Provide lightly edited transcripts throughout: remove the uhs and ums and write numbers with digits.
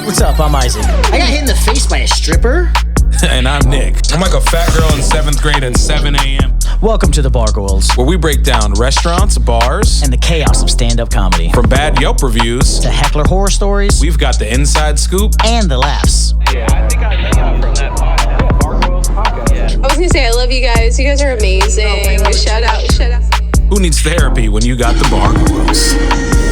What's up? I'm Isaac. I got hit in the face by a stripper. And I'm Nick. I'm like a fat girl in 7th grade at 7 a.m. Welcome to the Bargoyles, where we break down restaurants, bars, and the chaos of stand-up comedy. From bad Yelp reviews to heckler horror stories, we've got the inside scoop and the laughs. Yeah, I think I know from that Bargoyles podcast. I was gonna say I love you guys. You guys are amazing. Shout out. Who needs therapy when you got the Bargoyles?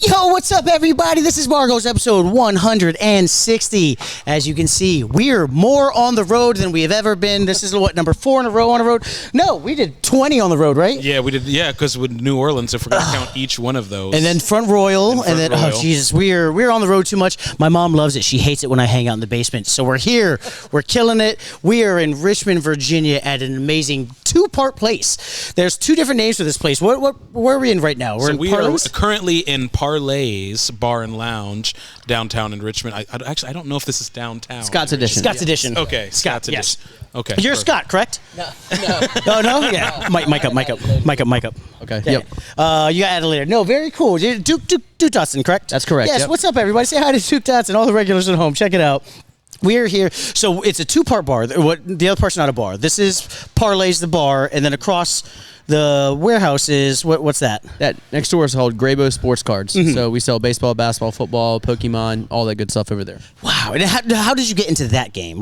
Yo, what's up, everybody? This is Bargoyles, episode 160. As you can see, we're more on the road than we have ever been. This is, what, number 4 in a row on the road? No, we did 20 on the road, right? Yeah, we did. Yeah, because with New Orleans, if we're going to count each one of those. And then Front Royal. And then, oh, Jesus, we're on the road too much. My mom loves it. She hates it when I hang out in the basement. So we're here. We're killing it. We are in Richmond, Virginia at an amazing two-part place. There's 2 different names for this place. Where are we in right now? We're in Parlays? Are currently in Parlays Bar and Lounge downtown in Richmond. I don't know if this is downtown. Scott's Edition. Scott's Edition. Okay, Scott's Edition. Yes. Okay. You're Scott, correct? No. Oh, no? Yeah. Mic up. Okay. Yeah. Yep. You got added later. No, very cool. Duke Dodson, correct? That's correct. Yes. Yep. What's up, everybody? Say hi to Duke Dodson, all the regulars at home. Check it out. We're here. So it's a 2-part bar. The other part's not a bar. This is Parlays, the bar, and then across the warehouse is, what's that? That next door is called Graybo Sports Cards. Mm-hmm. So we sell baseball, basketball, football, Pokemon, all that good stuff over there. Wow. And how did you get into that game?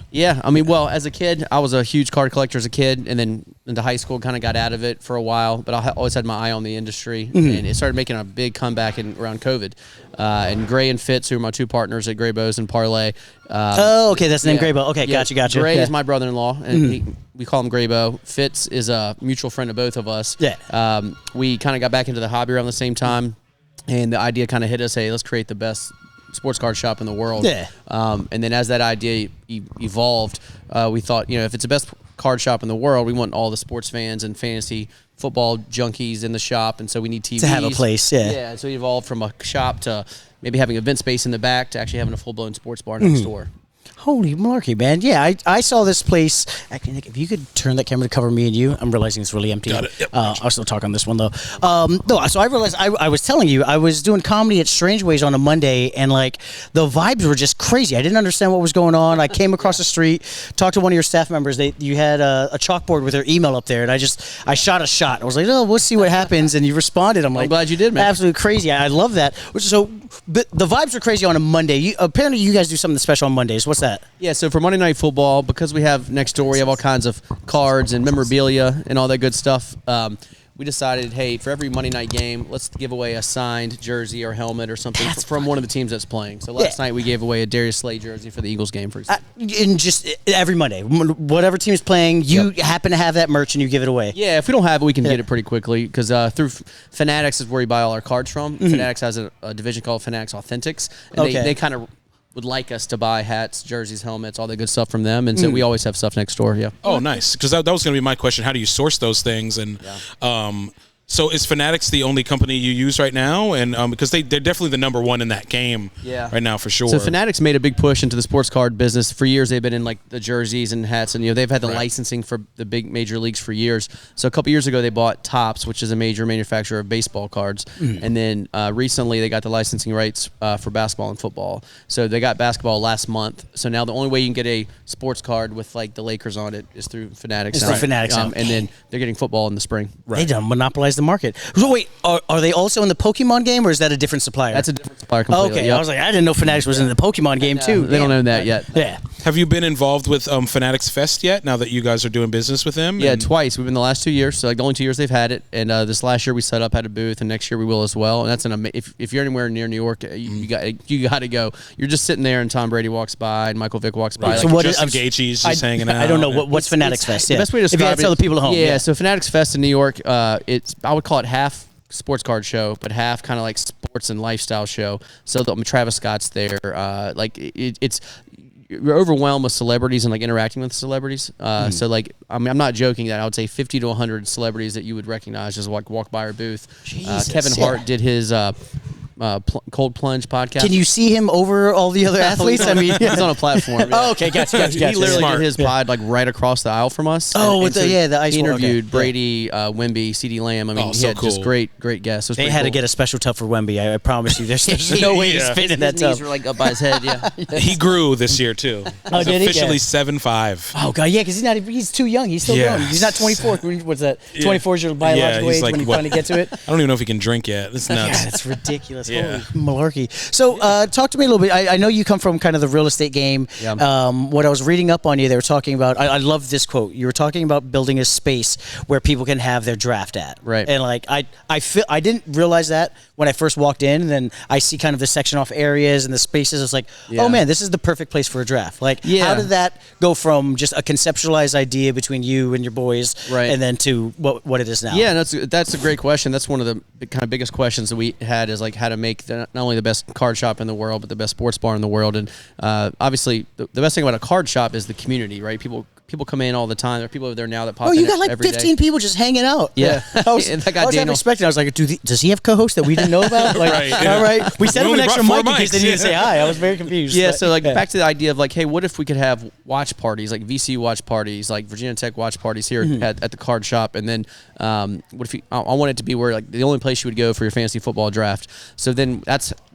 Yeah, I mean, well, as a kid, I was a huge card collector as a kid, and then into high school, kind of got out of it for a while, but I always had my eye on the industry, and it started making a big comeback around COVID. And Gray and Fitz, who are my 2 partners at Graybo's and Parlay. Okay, that's the name Graybo. Okay, yeah, gotcha. Gray is my brother-in-law, and we call him Graybo. Fitz is a mutual friend of both of us. Yeah. We kind of got back into the hobby around the same time, and the idea kind of hit us, hey, let's create the best sports card shop in the world. Yeah. And then as that idea evolved, we thought, if it's the best card shop in the world, we want all the sports fans and fantasy football junkies in the shop, and so we need TVs. To have a place, yeah. Yeah, so we evolved from a shop to maybe having event space in the back to actually having a full-blown sports bar next door. Holy malarkey, man. Yeah, I saw this place. Actually, Nick, if you could turn that camera to cover me and you. I'm realizing it's really empty. Got it. Yep. I'll still talk on this one, though. So I realized I was telling you, I was doing comedy at Strange Ways on a Monday, and, the vibes were just crazy. I didn't understand what was going on. I came across the street, talked to one of your staff members. You had a chalkboard with their email up there, and I shot a shot. I was like, we'll see what happens, and you responded. I'm glad you did, man. Absolutely crazy. I love that. So the vibes are crazy on a Monday. Apparently, you guys do something special on Mondays. What's that? Yeah, so for Monday Night Football, because we have next door, we have all kinds of cards and memorabilia and all that good stuff. We decided, hey, for every Monday night game, let's give away a signed jersey or helmet or something from one of the teams that's playing. So last night we gave away a Darius Slay jersey for the Eagles game, for example. And just every Monday, whatever team is playing, you happen to have that merch and you give it away. Yeah, if we don't have it, we can get it pretty quickly because through Fanatics is where we buy all our cards from. Fanatics has a division called Fanatics Authentics, and they kind of would like us to buy hats, jerseys, helmets, all that good stuff from them, and so we always have stuff next door. Yeah. Oh, nice. Because that was going to be my question. How do you source those things? And so is Fanatics the only company you use right now? And because they're definitely the number 1 in that game right now for sure. So Fanatics made a big push into the sports card business. For years they've been in the jerseys and hats, and they've had the licensing for the big major leagues for years. So a couple years ago they bought Topps, which is a major manufacturer of baseball cards, and then recently they got the licensing rights for basketball and football. So they got basketball last month. So now the only way you can get a sports card with the Lakers on it is through Fanatics. It's through Fanatics, and then they're getting football in the spring. They done monopolized the market. So wait, are they also in the Pokemon game, or is that a different supplier? That's a different supplier completely. Okay, I was like, I didn't know Fanatics was in the Pokemon game too. They don't own that yet. Yeah. Have you been involved with Fanatics Fest yet, now that you guys are doing business with them? Yeah, twice. We've been the last 2 years, so the only 2 years they've had it. And this last year we set up, had a booth, and next year we will as well. And that's if you're anywhere near New York, you got to go. You're just sitting there, and Tom Brady walks by, and Michael Vick walks by. So what is Gaethje's just hanging out? I don't know what's Fanatics Fest. The best way to describe if you had to tell the people at home. Yeah, so Fanatics Fest in New York, I would call it half sports card show, but half kind of like sports and lifestyle show. So Travis Scott's there. It's you're overwhelmed with celebrities and interacting with celebrities. So I'm not joking that I would say 50 to 100 celebrities that you would recognize just walk by our booth. Jesus, Kevin Hart did his Cold Plunge podcast. Can you see him over all the other athletes? I mean, he's on a platform. Yeah. Oh, okay, gotcha. He literally did his pod like right across the aisle from us. Oh, with the ice he wall, interviewed okay. Brady, Wemby, CeeDee Lamb. I mean, he had just great guests. They had to get a special tub for Wemby. I promise you, there's no way he's fitting in that his tub. knees were like up by his head. Yeah, He grew this year too. Oh, He's did he? officially Yeah. 7'5". Oh god, yeah, because he's too young. He's still young. He's not 24. What's that? 24 is your biological age he's when you what? finally get to it. I don't even know if he can drink yet. It's nuts. Yeah, that's ridiculous. Yeah. Holy malarkey. So, talk to me a little bit. I know you come from kind of the real estate game. Yeah. What I was reading up on you, they were talking about. I love this quote. You were talking about building a space where people can have their draft at. Right. And like I didn't realize that when I first walked in, and then I see kind of the section off areas and the spaces. It's like, oh man, this is the perfect place for a draft. Like, how did that go from just a conceptualized idea between you and your boys, and then to what it is now? Yeah, that's a great question. That's one of the kind of biggest questions that we had is like how to make not only the best card shop in the world, but the best sports bar in the world. And obviously, the best thing about a card shop is the community, right? People come in all the time. There are people over there now that pop in. Oh, you got like every 15 day. people just hanging out. Yeah. I was, And that guy I was Daniel- expecting. I was like, does he have co-hosts that we didn't know about? Like, Right, yeah. all right. We set him only an extra brought mic 4 in case they mics, needed to say hi. I was very confused. Yeah, but, so like back to the idea of like, hey, what if we could have watch parties, like VCU watch parties, like Virginia Tech watch parties here at the card shop, and then what if I want it to be where like the only place you would go for your fantasy football draft. So then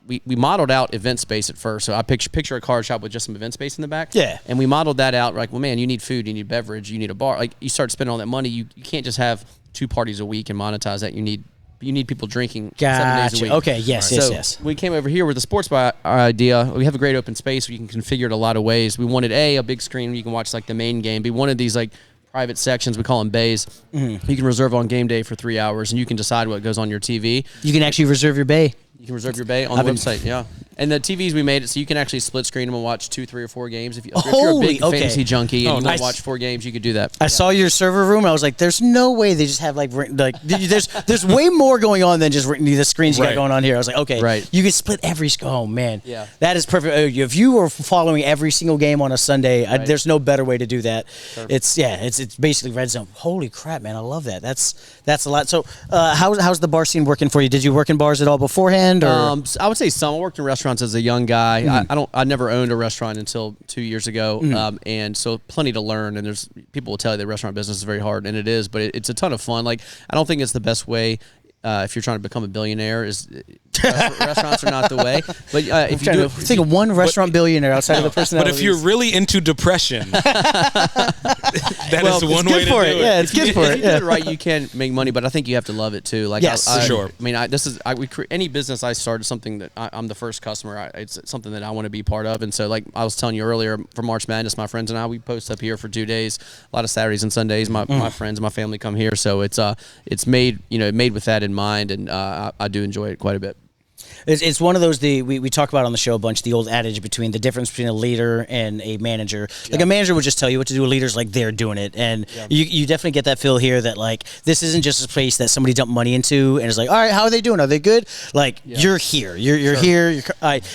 we modeled out event space at first. So I picture a card shop with just some event space in the back. Yeah. And we modeled that out. Like, well, man, you need food, you need beverage, you need a bar. Like, you start spending all that money. You can't just have 2 parties a week and monetize that. You need people drinking 7 days a week. Okay, yes. So we came over here with the sports bar idea. We have a great open space where you can configure it a lot of ways. We wanted a big screen where you can watch like the main game. We wanted these like private sections, we call them bays. You can reserve on game day for 3 hours, and you can decide what goes on your TV. You can actually reserve your bay. You can reserve your bay on the website, yeah. And the TVs, we made it so you can actually split screen them and watch 2, 3, or 4 games. If you're a big fantasy junkie and you want to watch 4 games, you could do that. I saw your server room. I was like, "There's no way they just have like there's way more going on than just the screens you got going on here." I was like, "Okay, you can split every." Oh man, Yeah. that is perfect. If you were following every single game on a Sunday, there's no better way to do that. It's basically red zone. Holy crap, man! I love that. That's a lot. So, how's the bar scene working for you? Did you work in bars at all beforehand? Or? I would say some. I worked in restaurants as a young guy. I never owned a restaurant until 2 years ago, and so plenty to learn. And there's people will tell you the restaurant business is very hard, and it is, but it's a ton of fun. Like, I don't think it's the best way. If you're trying to become a billionaire, restaurants are not the way. But if you think of one restaurant billionaire outside of the personality. But if you're really into depression, that is one way to do it. Yeah, it's good for it. If you do it right, you can make money, but I think you have to love it too. Like, yes, for sure. I mean, any business I start is something that I'm the first customer. It's something that I want to be part of. And so, like I was telling you earlier, for March Madness, my friends and I, we post up here for 2 days. A lot of Saturdays and Sundays, my friends, my family come here. So it's made with that in mind, and I do enjoy it quite a bit. It's one of those we talk about on the show a bunch, the old adage between the difference between a leader and a manager. Like a manager would just tell you what to do. A leader's like they're doing it, and you definitely get that feel here that like this isn't just a place that somebody dumped money into and it's like, all right, how are they doing? Are they good? Like you're here, you're here,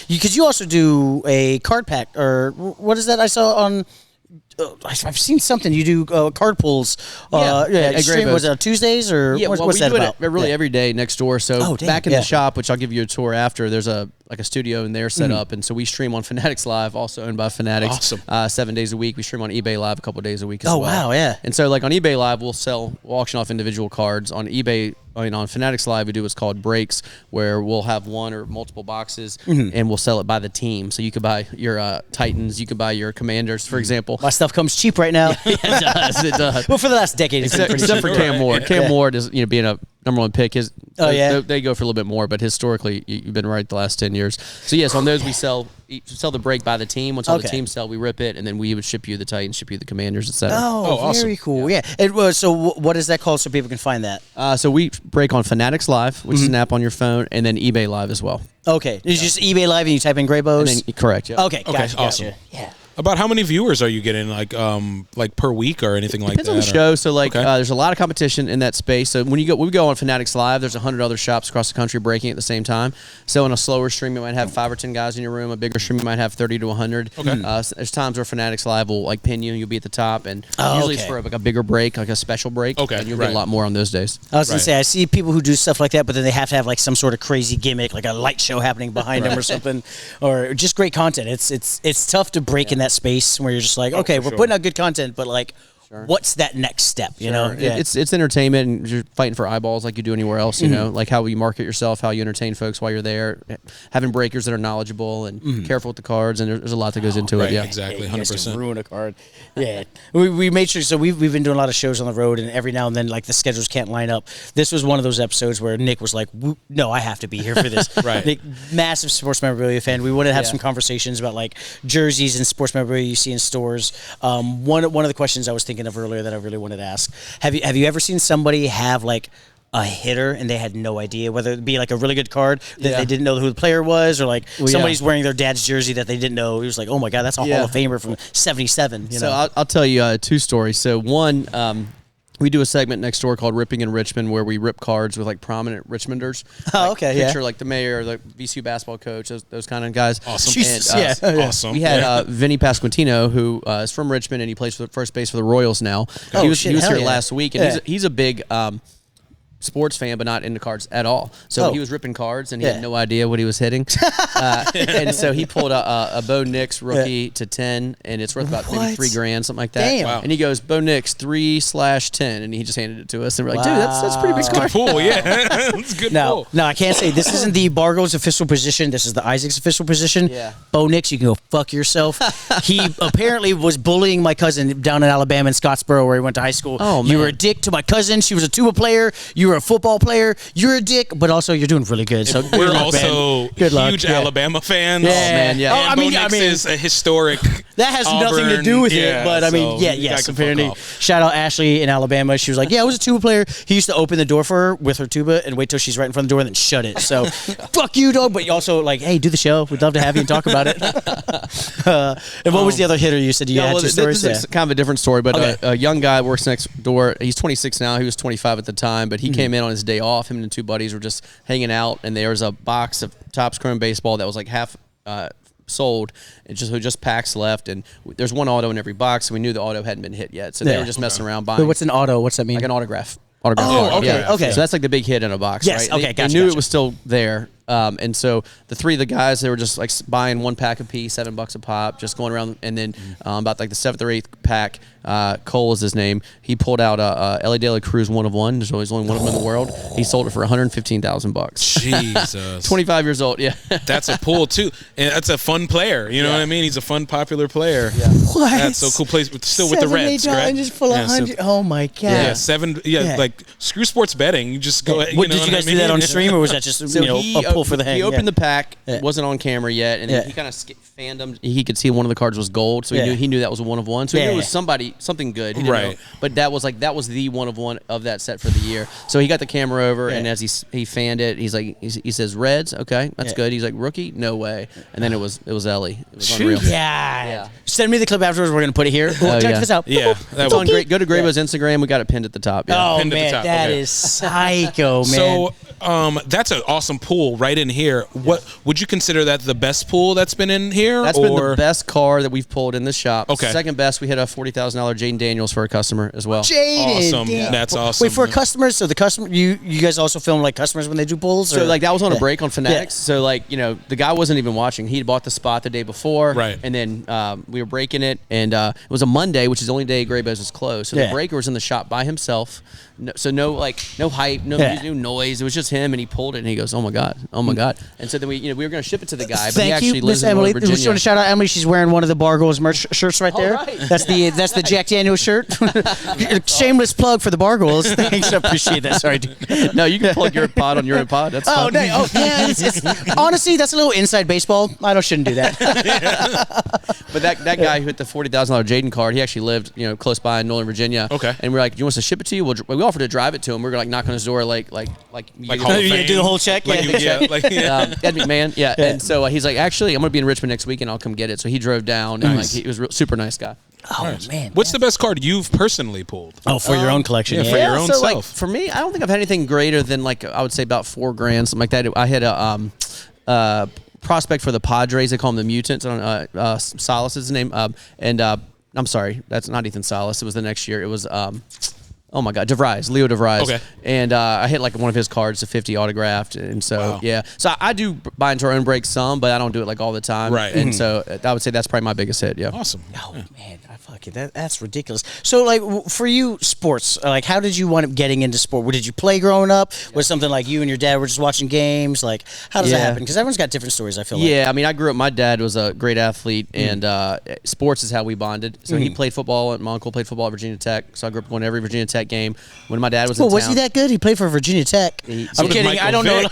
because you also do a card pack or what is that I saw on. I've seen something you do card pulls. Stream, was it on Tuesdays or what's that we do about? it really every day next door. So back in the shop, which I'll give you a tour after, there's a studio in there set up, and so we stream on Fanatics Live, also owned by Fanatics. Awesome. 7 days a week. We stream on eBay Live a couple days a week as well. Oh wow, yeah. And so like on eBay Live, we'll auction off individual cards. On eBay, on Fanatics Live, we do what's called breaks, where we'll have one or multiple boxes, and we'll sell it by the team. So you could buy your Titans, you could buy your Commanders, for example. My stuff comes cheap right now. It does. It does. Well, for the last decade, it's been pretty Except for cheap. Cam Ward. Cam Ward is being a number one pick. They go for a little bit more, but historically you've been right the last 10 years. So yes, on those we sell the break by the team. Once all the teams sell, we rip it, and then we would ship you the Titans, ship you the Commanders, etc. Oh, very cool. Yeah. So what is that called so people can find that? So we break on Fanatics Live, which is an app on your phone, and then eBay Live as well. Okay. It's just eBay Live and you type in Graybos? Correct. Yeah. Okay, gotcha. Awesome. Yeah. About how many viewers are you getting, like per week or anything like that? Depends on the show. So Okay. there's a lot of competition in that space. So when we go on Fanatics Live, there's 100 other shops across the country breaking at the same time. So in a slower stream, you might have 5 or 10 guys in your room. A bigger stream, you might have 30 to 100. Okay. There's times where Fanatics Live will like pin you, and you'll be at the top, and usually it's for like a bigger break, like a special break. Okay, and you'll get a lot more on those days. I was gonna say I see people who do stuff like that, but then they have to have like some sort of crazy gimmick, like a light show happening behind them or something, or just great content. It's tough to break in that space where you're just like, okay, we're putting out good content, but like, what's that next step? You know, It's entertainment, and you're fighting for eyeballs like you do anywhere else. You know, like how you market yourself, how you entertain folks while you're there, having breakers that are knowledgeable and careful with the cards, and there's a lot that goes into it. Yeah, exactly, You guys 100%. can ruin a card. Yeah, we made sure. So we've been doing a lot of shows on the road, and every now and then, like the schedules can't line up. This was one of those episodes where Nick was like, "No, I have to be here for this." Right. Nick, massive sports memorabilia fan. We wanted to have some conversations about like jerseys and sports memorabilia you see in stores. One of the questions I was thinking of earlier that I really wanted to ask: Have you ever seen somebody have like a hitter and they had no idea, whether it be like a really good card that they didn't know who the player was, or like somebody's wearing their dad's jersey that they didn't know? He was like, oh my God, that's a Hall of Famer from '77. You know? So I'll tell you 2 stories. So one, we do a segment next door called Ripping in Richmond where we rip cards with like prominent Richmonders. Oh, like, okay, picture like the mayor, the VCU basketball coach, those kind of guys. Awesome. Jesus, And, Awesome. We had Vinny Pasquantino, who is from Richmond, and he plays for first base for the Royals now. Oh, he was shit, here hell yeah. last week, and he's a big sports fan, but not into cards at all. So he was ripping cards, and he had no idea what he was hitting. And so he pulled a Bo Nix rookie to 10, and it's worth about maybe $3,000, something like that. Damn. Wow. And he goes, Bo Nix 3/10, and he just handed it to us, and we're like, dude, that's pretty big card. Pool, yeah. That's a good No, pool. no, I can't say this isn't the Bargoyles official position. This is the Isaac's official position. Yeah. Bo Nix, you can go fuck yourself. He apparently was bullying my cousin down in Alabama in Scottsboro, where he went to high school. Oh, You man. were a dick to my cousin. She was a tuba player. You were a football player. You're a dick, but also you're doing really good. So good We're luck, also man. Good luck. huge Yeah. Alabama fans. Yeah. man, yeah. Oh, And I Bo mean, Nix is a historic. That has nothing to do with it, but I mean, yes, apparently. Shout out Ashley in Alabama. She was like, yeah, I was a tuba player. He used to open the door for her with her tuba and wait till she's right in front of the door and then shut it. So, fuck you, dog. But you also like, hey, do the show. We'd love to have you and talk about it. And what was the other hitter you said you had two stories? This is kind of a different story, but a young guy works next door. He's 26 now. He was 25 at the time, but he came in on his day off. Him and 2 buddies were just hanging out, and there was a box of Topps Chrome baseball that was like half sold. It just packs left, and there's one auto in every box, and we knew the auto hadn't been hit yet, so they were just messing around buying. Wait, what's an auto? What's that mean? Like an autograph. Oh, card. okay, okay. So that's like the big hit in a box, Yes, right? okay, They gotcha, knew gotcha. it was still there. And so the 3 of the guys, they were just like buying 1 pack a piece, $7 a pop, just going around. And then about like the 7th or 8th pack, Cole is his name. He pulled out a LA De La Cruz 1 of 1. There's always only one of them in the world. He sold it for $115,000. Jesus. 25 years old. Yeah. That's a pool too, and that's a fun player. You know what I mean? He's a fun, popular player. Yeah. What? That's so cool. Plays still with the Reds, correct? Just full of 100. Oh my God. Yeah, 7. Yeah, like screw sports betting. You just go. What, you know did you what guys I do that mean? on stream, or was that just a pull for the hang? He opened Yeah. the pack. It wasn't on camera yet, and then he kind of fanned him. He could see one of the cards was gold, so he knew that was a 1 of 1. So he knew it was something good. He didn't know. But that was the 1 of 1 of that set for the year. So he got the camera over, and as he fanned it, he's like, he says Reds, okay, that's good. He's like, rookie, no way. And then it was Ellie. It was unreal. Yeah. Send me the clip afterwards. We're gonna put it here. Check this out. Yeah, It's on great. Go to Graybo's Instagram. We got it pinned at the top. Yeah. Oh Pinned at the man, top, that okay. is psycho, man. So that's an awesome pool right in here. What would you consider that the best pool that's been in here? That's been the best car that we've pulled in the shop. Okay. Second best, we hit a $40,000 Jaden Daniels for a customer as well. Jaden, Awesome. damn. That's awesome. Wait, for a customer, so the customer, you guys also film like customers when they do pulls? So or? like that was on a break on Fanatics. Yeah. So like, you know, the guy wasn't even watching. He had bought the spot the day before. Right. And then we were breaking it, and it was a Monday, which is the only day Graybo's was closed. So the breaker was in the shop by himself. No hype, no noise. It was just him, and he pulled it, and he goes, "Oh my god." And so then we were going to ship it to the guy, but he Thank actually you, lives Miss in Emily. Northern We just Virginia. want to shout out Emily. She's wearing one of the Bargoyles merch shirts right there. right. That's the Jack Daniels shirt. Shameless plug for the Bargoyles. Thanks, I appreciate that. Sorry, dude. No, you can plug your pod on your own pod. That's Oh, fine. yeah. Honestly, that's a little inside baseball. I shouldn't do that. But that guy who hit the $40,000 Jaden card, he actually lived close by in Northern Virginia. Okay. And we're like, "Do you want us to ship it to you?" We offered to drive it to him. We were like knock on his door, like Hall of You gonna do the whole check? Like, Yeah. Ed McMahon, yeah. And so he's like, actually, I'm gonna be in Richmond next week, and I'll come get it. So he drove down, and like he was a super nice guy. Oh man. What's the best card you've personally pulled? Oh, for your own collection. yeah, for your own so like self. for me, I don't think I've had anything greater than like I would say about $4,000, something like that. I had a prospect for the Padres. They call them the Mutants. Salas is his name. I'm sorry, that's not Ethan Salas. It was the next year. It was oh my God, DeVries, Leo DeVries. Okay. And I hit like one of his cards, a 50 autographed, and so yeah. So I do buy into our own break some, but I don't do it like all the time. Right. And so I would say that's probably my biggest hit. Yeah. Awesome. Oh man, I fucking that's ridiculous. So like for you, sports, like how did you wind up getting into sport? What did you play growing up? Was it something like you and your dad were just watching games? Like how does that happen? Because everyone's got different stories. I feel like. Yeah, I mean, I grew up. My dad was a great athlete, and sports is how we bonded. So he played football, and my uncle played football at Virginia Tech. So I grew up going to every Virginia Tech game. When my dad was in town, was he that good? He played for Virginia Tech. I'm kidding. Michael I don't know.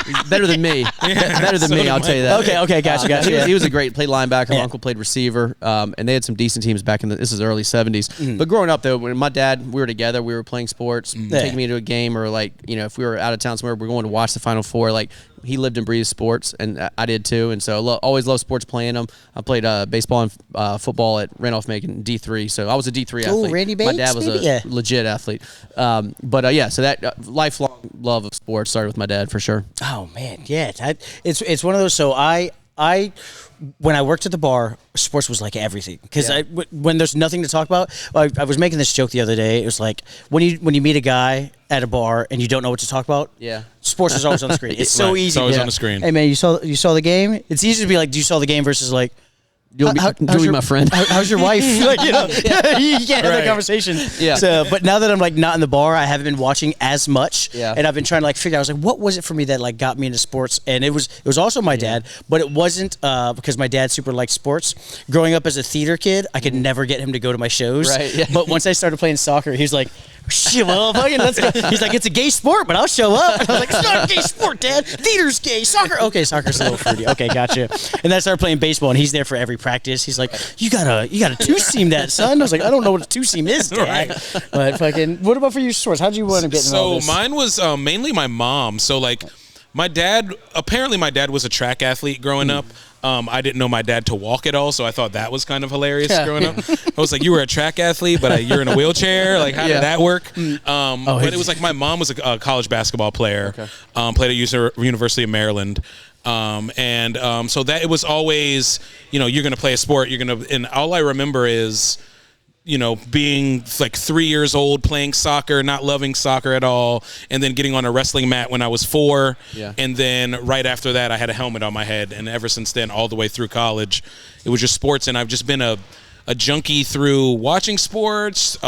He's better than me. Better than me, I'll tell you that. Okay, gotcha. He was a great, played linebacker. My uncle played receiver, and they had some decent teams back in this is early 70s. But growing up, though, when my dad, we were together, we were playing sports, taking me to a game, or like, if we were out of town somewhere, we were going to watch the Final Four, like, he lived and breathed sports, and I did too. And so always loved sports, playing them. I played baseball and football at Randolph-Macon, D3. So I was a D3 athlete. Randy Bates, my dad was a legit athlete. So that lifelong love of sports started with my dad for sure. Oh man, yeah. It's one of those. So I when I worked at the bar, sports was like everything. Because when there's nothing to talk about, I was making this joke the other day. It was like when you meet a guy at a bar and you don't know what to talk about. Yeah. Sports is always on the screen. It's so easy. It's always on the screen. Hey man, you saw the game? It's easy to be like, do you saw the game versus like, Do you be my friend? How's your wife? Like, you can't have that conversation. Yeah. So, but now that I'm like not in the bar, I haven't been watching as much. Yeah. And I've been trying to like figure out. I was like, what was it for me that like got me into sports? And it was also my dad, but it wasn't because my dad super liked sports. Growing up as a theater kid, I could never get him to go to my shows. Right. Yeah. But once I started playing soccer, he was like, shit, well, fucking let's go. He's like, it's a gay sport, but I'll show up. And I was like, it's not a gay sport, Dad. Theater's gay. Soccer. Okay, soccer's a little fruity. Okay, gotcha. And then I started playing baseball, and he's there for every practice. He's like, you gotta two-seam that, son. I was like, I don't know what a two-seam is, Dad. Right. But fucking, what about for your sports? How'd you want to get into all this? So mine was mainly my mom. So like, my dad was a track athlete growing up. I didn't know my dad to walk at all, so I thought that was kind of hilarious growing up. I was like, you were a track athlete, but you're in a wheelchair? Like, how did that work? But it was like my mom was a college basketball player, played at University of Maryland. So that it was always, you're going to play a sport, and all I remember is, being like 3 years old, playing soccer, not loving soccer at all, and then getting on a wrestling mat when I was 4. Yeah. And then right after that, I had a helmet on my head. And ever since then, all the way through college, it was just sports. And I've just been a junkie through watching sports,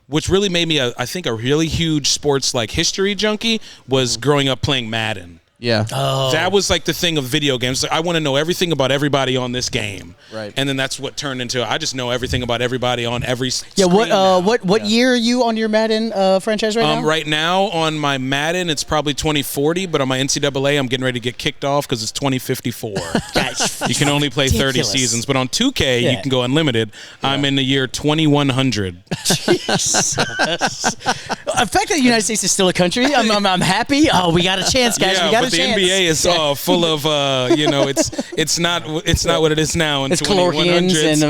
which really made me, I think, a really huge sports like history junkie was growing up playing Madden. Yeah. Oh. That was like the thing of video games. Like, I want to know everything about everybody on this game. Right. And then that's what turned into, I just know everything about everybody on every Yeah, screen what year are you on your Madden franchise right now? Right now on my Madden, it's probably 2040, but on my NCAA, I'm getting ready to get kicked off because it's 2054. You can only play 30 seasons. But on 2K, you can go unlimited. Yeah. I'm in the year 2100. Jesus. The fact that the United States is still a country, I'm happy. Oh, we got a chance, guys. Yeah, we got a the chance. NBA is full of it's not what it is now in it's Chlorkians and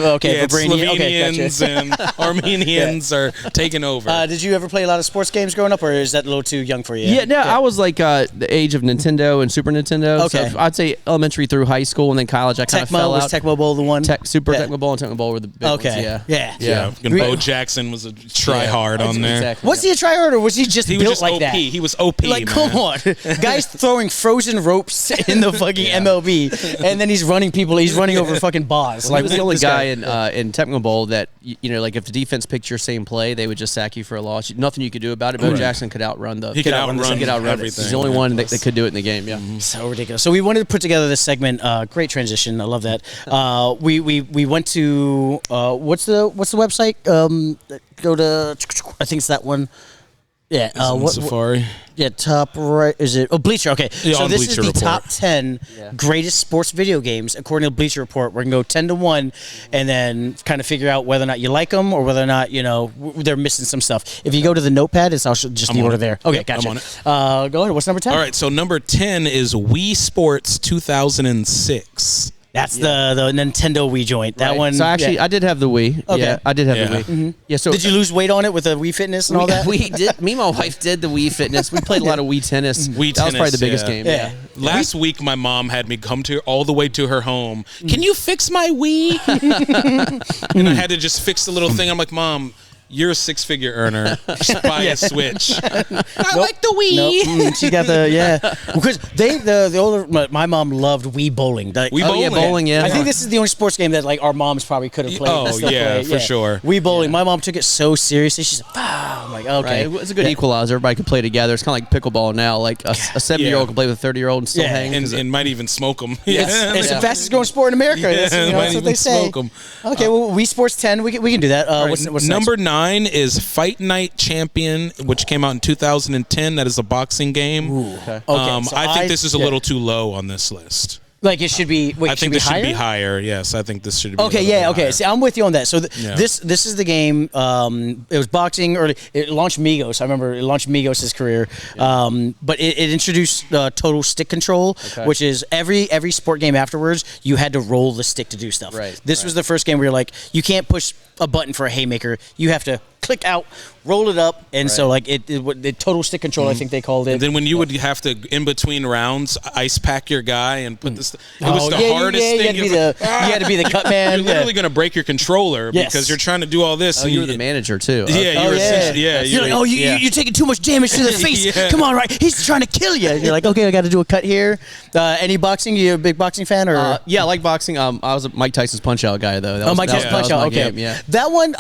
Slovenians and Armenians are taking over. Did you ever play a lot of sports games growing up, or is that a little too young for you? Yeah, no, I was like the age of Nintendo and Super Nintendo. Okay. So I'd say elementary through high school, and then college I kind of fell out. Was Tecmo Bowl the one? Super Tecmo Bowl and Tecmo Bowl were the big ones. Yeah. And Bo Jackson was a try-hard on there. Exactly. Was he a try-hard, or was he just built like OP. that? He was OP, Like, man. come on. Guy's throwing frozen ropes in the fucking MLB, and then he's running people. He's running over fucking bars. He was the only guy in Tecmo Bowl that, like if the defense picked your same play, they would just sack you for a loss. Nothing you could do about it. Bo Jackson could outrun He could outrun everything. He's the only one that could do it in the game. Yeah. So ridiculous. So we wanted to put together this segment. Great transition. I love that. We went to what's the website? Go to, I think it's that one. Yeah, Safari. Yeah, top right. Is it? Oh, Bleacher. Okay, Yeah, so on this Bleacher is the Report. top 10 greatest sports video games according to Bleacher Report. We're gonna go 10-1, and then kind of figure out whether or not you like them or whether or not they're missing some stuff. If you go to the notepad, it's also just the order there. Okay, Yep, gotcha. I'm on it. Go ahead. What's number 10? All right, so number 10 is Wii Sports 2006. That's the Nintendo Wii joint. That one. So actually, yeah. I did have the Wii. Okay. Yeah, I did have Yeah. the Wii. Yeah. So Did you lose weight on it with the Wii Fitness and all that? We did. Me and my wife did the Wii Fitness. We played a lot of Wii Tennis. Wii that was probably the Tennis, biggest yeah. game. Yeah. Last week, my mom had me come all the way to her home. Can you fix my Wii? And I had to just fix the little thing. I'm like, Mom, you're a 6-figure earner. Just buy a Switch. I like the Wii. Nope. She got because the older my mom loved Wii bowling. Like, Wii Oh yeah, bowling. Yeah. I think this is the only sports game that like our moms probably could have played. Oh, and still yeah, play. for sure. Wii bowling. My mom took it so seriously. She's like, I'm like, okay. Right. It's a good equalizer. Everybody can play together. It's kind of like pickleball now. Like a 70-year-old can play with a 30-year-old and still Yeah. hang. And might even smoke them. It's the fastest growing sport in America. Yeah, That's, might that's what even they say. smoke 'em. Okay, well, Wii Sports 10. We can do that. What's Number next? 9 is Fight Night Champion, which came out in 2010. That is a boxing game. Okay, so I think this is a little too low on this list. Like it should be. Wait, I think this should be higher. Yes, I think this should be. Okay, a little yeah, bit okay. higher. See, I'm with you on that. So Yeah. this is the game. It was boxing early. It launched Migos. I remember it launched Migos' career. But it introduced total stick control, which is every sport game afterwards, you had to roll the stick to do stuff. Right, This was the first game where you're like, you can't push a button for a haymaker. You have to click out, roll it up, and so like it total stick control. I think they called it. And then when you would have to, in between rounds, ice pack your guy and put this. It was the hardest You thing. had to be the cut man. You're literally going to break your controller Yes. because you're trying to do all this. Oh, you were the manager too. Yeah, you're essentially. Yeah, You're like, you're taking too much damage to the face. Yeah. Come on, right? He's trying to kill you. You're like, okay, I got to do a cut here. Any boxing? You a big boxing fan or? Yeah, I like boxing. I was a Mike Tyson's Punch Out guy though. That was, Mike that was- Tyson that Punch was Out. my Okay, game, yeah. that one.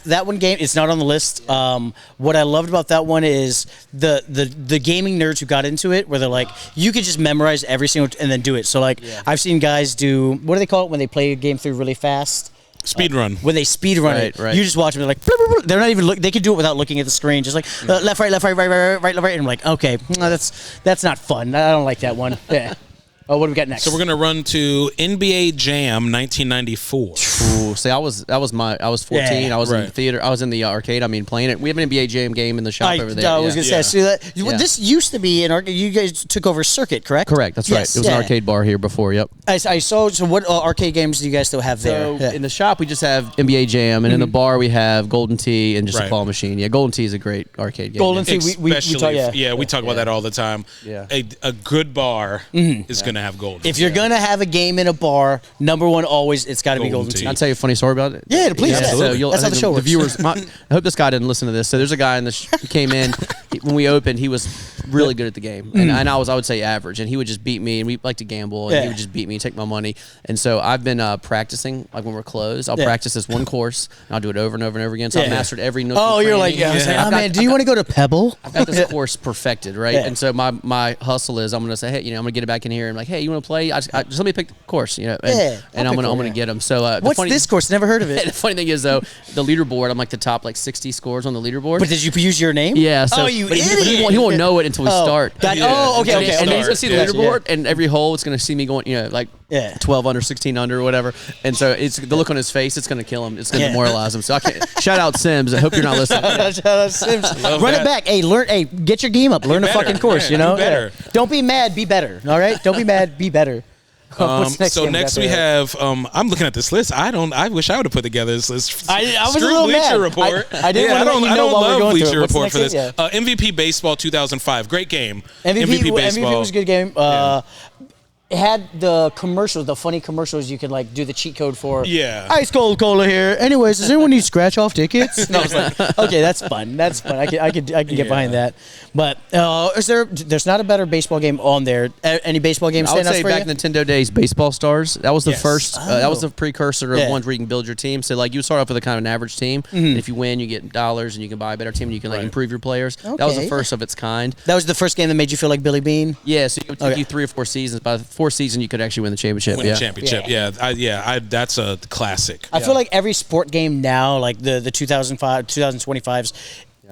That one game. It's not on the list. What I loved about that one is the gaming nerds who got into it, where they're like, you could just memorize every single and then do it. So like, I've seen guys do, what do they call it when they play a game through really fast? Speed run. When they speed run it, Right. you just watch them. They're like, "Blah, blah, blah." They're not even look. They could do it without looking at the screen. Just like left, right, left, right, right. And I'm like, okay, no, that's not fun. I don't like that one. Yeah. Oh, what do we got next? So we're gonna run to NBA Jam 1994. Ooh, see, I was 14. Yeah. I was in Right. the theater. I was in the arcade. I mean, playing it. We have an NBA Jam game in the shop over there. I was yeah. gonna say, so that, Yeah. this used to be an arcade. You guys took over Circuit, correct? Correct. That's right. It was an arcade bar here before. Yep. I saw. So what arcade games do you guys still have there? So Yeah. in the shop we just have NBA Jam, and in the bar we have Golden Tee and just a Right. claw machine. Yeah, Golden Tee is a great arcade game. Golden Tee. We Especially, talk, we talk about that all the time. Yeah. A good bar is gonna have gold. If you're gonna have a game in a bar, number one always it's got to be Golden Golden Tee. Tee. I'll tell you a funny story about it. Yeah, please. Yeah. So you'll, That's I how the think show the works. viewers. I hope this guy didn't listen to this. So there's a guy in he came in when we opened. He was really good at the game, and I would say average. And he would just beat me, and we like to gamble, and Yeah. he would just beat me, take my money. And so I've been practicing. Like when we're closed, I'll Yeah. practice this one course, and I'll do it over and over and over again. So I've Yeah. mastered every nook. Oh, and you're cranny. like, I was like, I've oh got- man, do you want to go to Pebble? I've got this course perfected, right? Yeah. And so my hustle is I'm gonna say, hey, I'm gonna get it back in here and like, hey, you want to play? Just let me pick the course, and, Yeah, and I'll I'm pick gonna one, yeah. get them. So the What's funny, this course? Never heard of The it. funny thing is though, the leaderboard, I'm like the top like 60 scores on the leaderboard. But did you use your name? Yeah. So, oh, you but idiot. he won't know it until we start. Oh, okay, And okay. then okay. he's gonna see the Gotcha, leaderboard, and every hole it's gonna see me going, like Yeah. 12 under, 16 under, or whatever. And so it's the look on his face. It's gonna kill him. It's gonna Yeah. demoralize him. So I can't. Shout out Sims. I hope you're not listening. Sims. Love Run that. it back. Hey, learn. Hey, get your game up. Learn the better. fucking course. Yeah, do better. Yeah. Don't be mad. Be better. All right. Don't be mad. Be better. What's next So game next got we there? have. I'm looking at this list. I wish I would have put together this list. I was a Screw little Bleacher mad. Report. I didn't wanna let you I know don't while we're love going through it. Bleacher What's the Report for next this. game? MVP Baseball 2005. Great game. MVP Baseball. was a good game. It had the commercials, the funny commercials you could like do the cheat code for. Yeah. Ice cold cola here. Anyways, does anyone need scratch off tickets? And I was like, okay, that's fun. That's fun. I can get behind that. But there's not a better baseball game on there. Any baseball games I would stand out say for back you? in Nintendo days, Baseball Stars. That was the Yes. first. That was the precursor of Yeah. ones where you can build your team. So like you start off with a kind of an average team, and if you win, you get dollars, and you can buy a better team, and you can like Right. improve your players. That was the Okay. first of its kind. That was the first game that made you feel like Billy Bean. Yeah, so it would take Okay. you 3 or 4 seasons. By the 4th season, you could actually win the championship. Win yeah. a championship. Yeah. That's a classic. I feel like every sport game now, like the 2025s,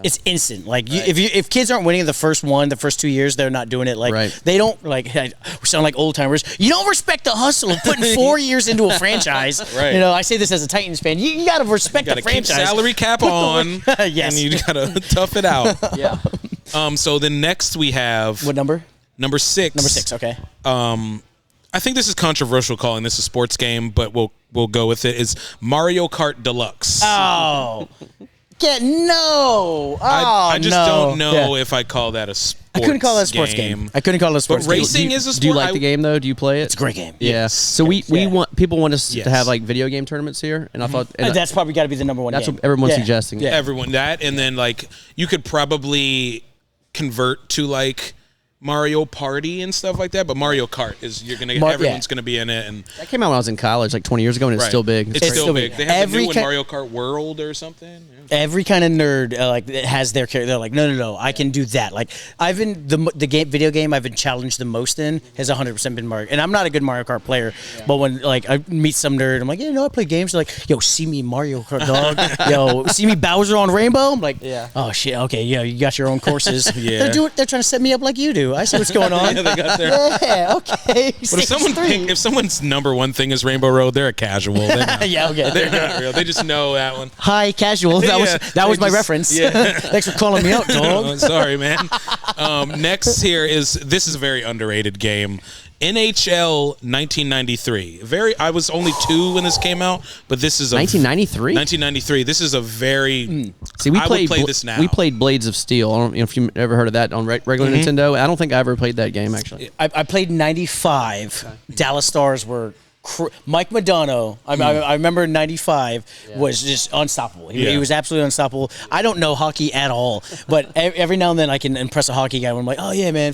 It's instant. Like if kids aren't winning the first 2 years, they're not doing it. Like they don't we sound like old timers. You don't respect the hustle of putting 4 years into a franchise. Right. You know, I say this as a Titans fan. You got to respect the franchise. Keep salary cap on. Yes. And you got to tough it out. Yeah. So then next we have What number? Number 6. Number 6. Okay. I think this is controversial calling this a sports game, but we'll go with it. Is Mario Kart Deluxe? Oh. I just don't know if I call that a sports game. I couldn't call that a sports game. I couldn't call it a sports But game. racing is a sport. Do you like the game though? Do you play it? It's a great game. Yeah. Yes. So we want people want us Yes. to have like video game tournaments here, and I thought That's probably got to be the number one that's game. what everyone's suggesting. Yeah. Everyone that, and then like you could probably convert to like Mario Party and stuff like that, but Mario Kart is everyone's gonna be in it, and That came out when I was in college, like 20 years ago, and it's still big. It's still big. big. They have Every the new one, Mario Kart World or something. Yeah. Every kind of nerd that has their character. They're like, no, I can do that. Like I've been the video game I've been challenged the most in has 100% been Mario, and I'm not a good Mario Kart player. But when like I meet some nerd, I'm like, I play games. They're like, yo, see me Mario Kart, dog. Yo, see me Bowser on Rainbow. I'm like, oh shit, okay, you got your own courses. Yeah. They're trying to set me up like you do. I see what's going on. Yeah, they got their. Yeah, okay. But if someone's number one thing is Rainbow Road, they're a casual. They're not, okay. they're not real. They just know that one. Hi, casual. That was my reference. Yeah. Thanks for calling me out, dog. Oh, sorry, man. Next here this is a very underrated game. NHL 1993. I was only 2 when this came out, but this is 1993. 1993. This is a very. See, we I would play this now. We played Blades of Steel. I don't know if you ever heard of that on regular Nintendo. I don't think I ever played that game actually. I played 95. Okay. Dallas Stars were. Mike Madonna, I remember in 95 was just unstoppable. He was absolutely unstoppable. I don't know hockey at all, but every now and then I can impress a hockey guy when I'm like, oh yeah, man.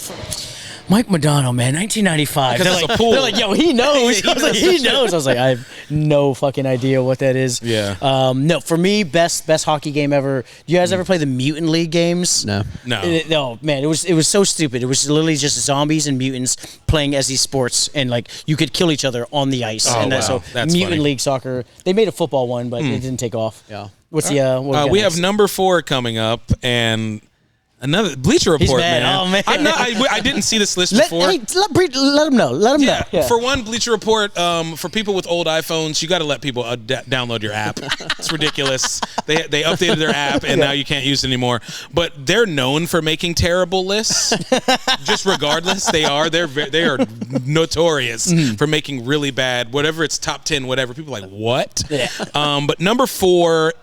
Mike Madonna, man, 1995. They're like, yo, he knows. I was like, he knows. I was like, I have no fucking idea what that is. Yeah. No, for me, best hockey game ever. Do you guys ever play the Mutant League games? No. No, man, it was so stupid. It was literally just zombies and mutants playing as these sports, and like you could kill each other on the ice. Oh, and wow. so That's Mutant funny. League soccer. They made a football one, but it didn't take off. Yeah. What's the? What We have number 4 coming up, and another Bleacher Report, mad. man. Oh, man. I didn't see this list before. Let them know. Let them know. Yeah. For one, Bleacher Report, for people with old iPhones, you got to let people download your app. It's ridiculous. They updated their app, and now you can't use it anymore. But they're known for making terrible lists. Just regardless, they are notorious for making really bad, whatever it's top 10, whatever. People are like, what? Yeah. But number 4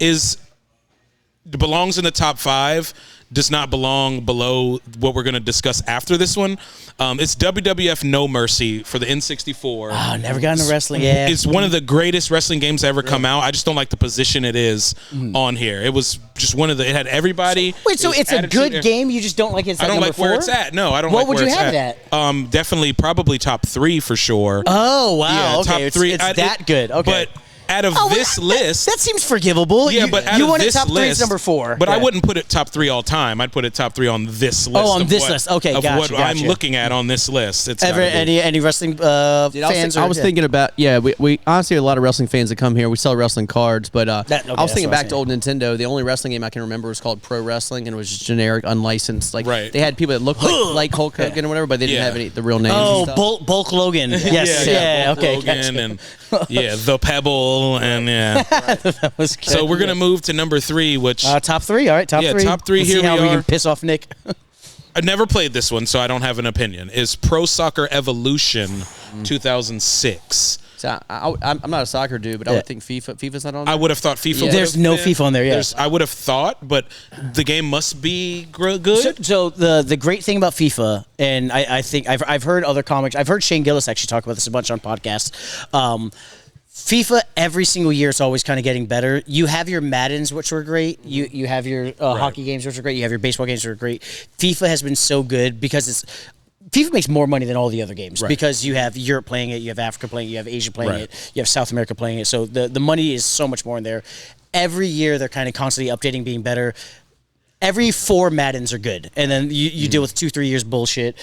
belongs in the top 5. Does not belong below what we're going to discuss after this one. It's WWF No Mercy for the N64. Oh, never got into wrestling. Yeah. It's one of the greatest wrestling games to ever come out. I just don't like the position it is on here. It was just it had everybody. Wait, so it's a good game, you just don't like it? I don't like where it's at. No, I don't like where it's at. What would you have it at? Definitely, probably top 3 for sure. Oh, wow. Yeah, okay. top 3. It's that good. Okay. But out of this list, that seems forgivable. Yeah, but out you of want this it top 3 list, is number 4. But I wouldn't put it top 3 all time. I'd put it top 3 on this list. Oh, on this list. Okay, of gotcha, what I'm looking at on this list. It's any wrestling fans? I was thinking about we honestly have a lot of wrestling fans that come here. We sell wrestling cards, but I was thinking back to old Nintendo. The only wrestling game I can remember was called Pro Wrestling, and it was just generic, unlicensed. Like they had people that looked like Hulk Hogan or whatever, but they didn't have the real names. Oh, Bulk Logan. Yes. Bulk Okay. Logan and the Pebble and So we're gonna move to number 3, which top 3. All right, top 3. Top 3. Let's Here see how we are. can piss off Nick. I never played this one, so I don't have an opinion. Is Pro Soccer Evolution 2006? So I'm not a soccer dude, but I would think FIFA's not on there. I would have thought FIFA. There's no FIFA on there. Yeah, I would have thought, but the game must be good. So the great thing about FIFA, and I think I've heard other comics. I've heard Shane Gillis actually talk about this a bunch on podcasts. FIFA every single year is always kind of getting better. You have your Maddens, which were great. You have your hockey games, which are great. You have your baseball games, which are great. FIFA has been so good because FIFA makes more money than all the other games because you have Europe playing it, you have Africa playing it, you have Asia playing it, you have South America playing it. So the money is so much more in there. Every year they're kind of constantly updating, being better. Every 4 Maddens are good, and then you deal with 2-3 years bullshit.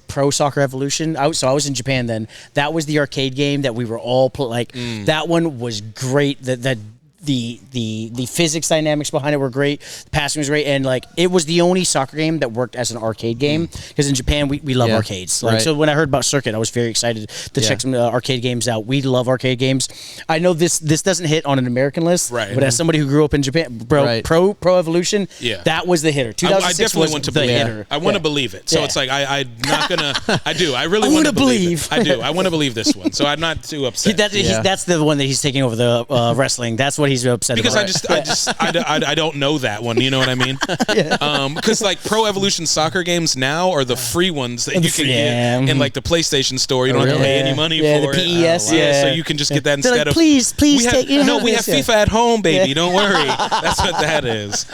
Pro Soccer Evolution. I was in Japan then. That was the arcade game that we were all that one was great. That the physics dynamics behind it were great. The passing was great, and like it was the only soccer game that worked as an arcade game because in Japan we love arcades. Like so, when I heard about Circuit, I was very excited to check some arcade games out. We love arcade games. I know this doesn't hit on an American list, but as somebody who grew up in Japan, Pro Evolution, that was the hitter. 2006 I definitely was want to the believe hitter. it. I want to believe it. So it's like I'm not gonna. I do. I really want to believe. I do. I want to believe this one. So I'm not too upset. That's the one that he's taking over the wrestling. That's what he's upset because about. I don't know that one. You know what I mean? Because like Pro Evolution soccer games now are the free ones that you can get in like the PlayStation store. You don't have to pay any money for the it. PES, So you can just get that instead like, of please take. We have FIFA at home, baby. Don't worry. That's what that is.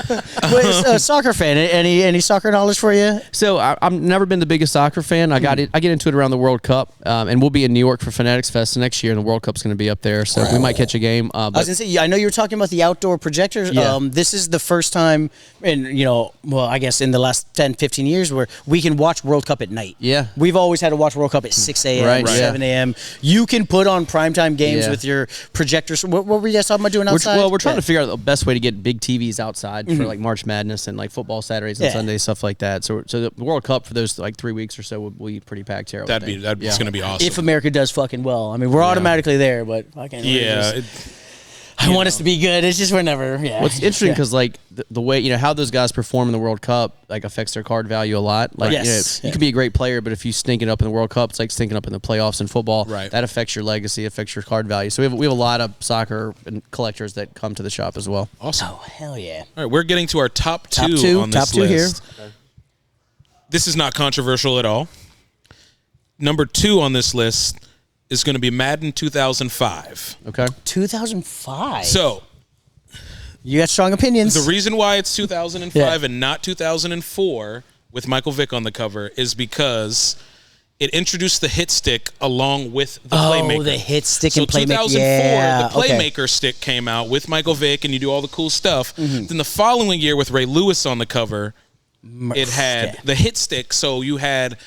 Wait, soccer fan. Any soccer knowledge for you? So I've never been the biggest soccer fan. I get into it around the World Cup, and we'll be in New York for Fanatics Fest next year, and the World Cup's going to be up there, so we might catch a game. I was going to say, I know you were talking about the outdoor projectors. This is the first time I guess in the last 10, 15 years where we can watch World Cup at night. Yeah. We've always had to watch World Cup at 6 a.m. or 7 a.m. You can put on primetime games with your projectors. What were you guys talking about doing outside? We're trying to figure out the best way to get big TVs outside for like March Madness and like football Saturdays and Sundays, stuff like that. So the World Cup for those like 3 weeks or so will be pretty packed here. That's going to be awesome. If America does fucking well. I mean, we're automatically there, but fucking I want us to be good. It's just we're never. Yeah. What's interesting because like the way how those guys perform in the World Cup like affects their card value a lot. Like you can be a great player, but if you stink it up in the World Cup, it's like stinking up in the playoffs in football. Right. That affects your legacy, affects your card value. So we have a lot of soccer and collectors that come to the shop as well. Awesome. Oh hell yeah! All right, we're getting to our top two on this list. Here. Okay. This is not controversial at all. Number 2 on this list is going to be Madden 2005. Okay. 2005. So you got strong opinions. the reason why it's 2005 and not 2004 with Michael Vick on the cover is because it introduced the hit stick along with the Playmaker. Oh, the hit stick so and Playmaker. 2004, the Playmaker stick came out with Michael Vick, and you do all the cool stuff. Then the following year with Ray Lewis on the cover, it had the hit stick, so you had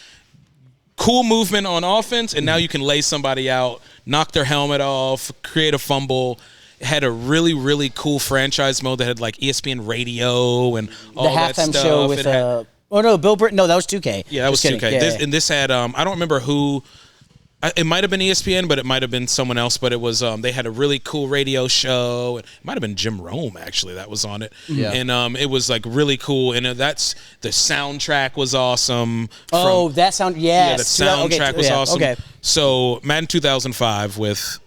cool movement on offense, and now you can lay somebody out, knock their helmet off, create a fumble. It had a really, really cool franchise mode that had like ESPN radio and all that stuff. The halftime show with Bill Burton. No, that was 2K. Yeah, that was 2K. And this had I don't remember who. It might have been ESPN, but it might have been someone else. But it was they had a really cool radio show. It might have been Jim Rome actually that was on it. Yeah. And it was like really cool. And that's the soundtrack was awesome. That sound the soundtrack was awesome. Okay. So Madden 2005 with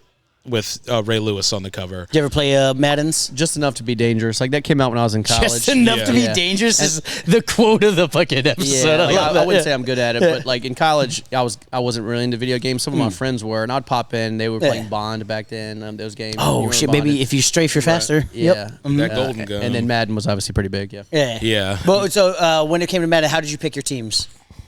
Ray Lewis on the cover. Did you ever play Maddens? Just enough to be dangerous. Like that came out when I was in college. Just enough to be dangerous is the quote of the fucking episode. I wouldn't say I'm good at it, but like in college, I wasn't really into video games. Some of my friends were, and I'd pop in. They were playing Bond back then. Those games. Oh shit, baby! If you strafe, you're faster. Yeah, that golden gun. And then Madden was obviously pretty big. Yeah. But so when it came to Madden, how did you pick your teams?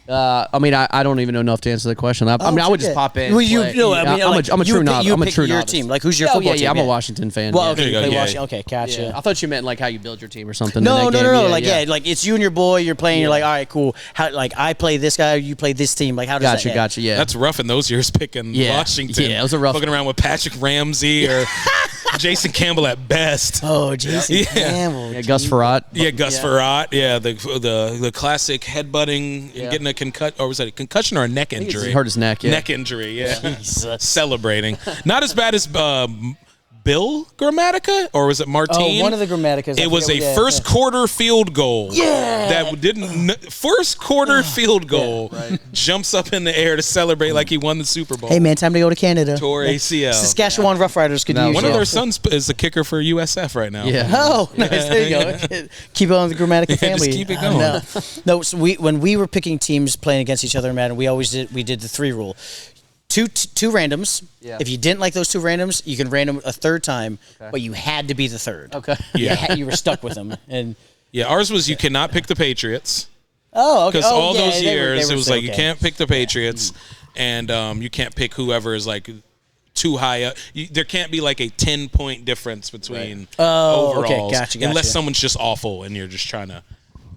I mean, I don't even know enough to answer the question. I would just pop in. Well, I'm a true novice. I'm a true your novice. team. Like, who's your football team? I'm a Washington fan. Well, okay, you play Washington. Okay, gotcha. Yeah. I thought you meant like how you build your team or something. No. Like it's you and your boy. You're playing. You're like, all right, cool. How like I play this guy, you play this team. Like how does that? Gotcha. Yeah, that's rough in those years picking Washington. Yeah, it was a rough. Fucking around with Patrick Ramsey or Jason Campbell at best. Oh, Jason Campbell. Yeah, Gus Farrat. Yeah, Gus Farrat. Yeah, the classic headbutting and getting a concussion, or was that a concussion or a neck injury? He hurt his neck. Yeah. Neck injury. Yeah. Celebrating. Not as bad as Bill Grammatica, or was it Martine? Oh, one of the Grammaticas. It was a first quarter field goal. Yeah. That didn't. First quarter field goal. Jumps up in the air to celebrate like he won the Super Bowl. Hey man, time to go to Canada. Tore ACL. Saskatchewan Roughriders could use one of their sons is the kicker for USF right now. Yeah. Oh, nice. There you go. Keep it on the Grammatica family. Just keep it going. No. So when we were picking teams playing against each other in Madden, we did the 3 rule. Two randoms. Yeah. If you didn't like those 2 randoms, you can random a third time, but you had to be the third. Okay. Yeah. You were stuck with them. And ours was you cannot pick the Patriots. Oh, okay. Because all those years they were it was like you can't pick the Patriots, and you can't pick whoever is like too high up. There can't be like a 10-point difference between overalls, Gotcha. unless someone's just awful and you're just trying to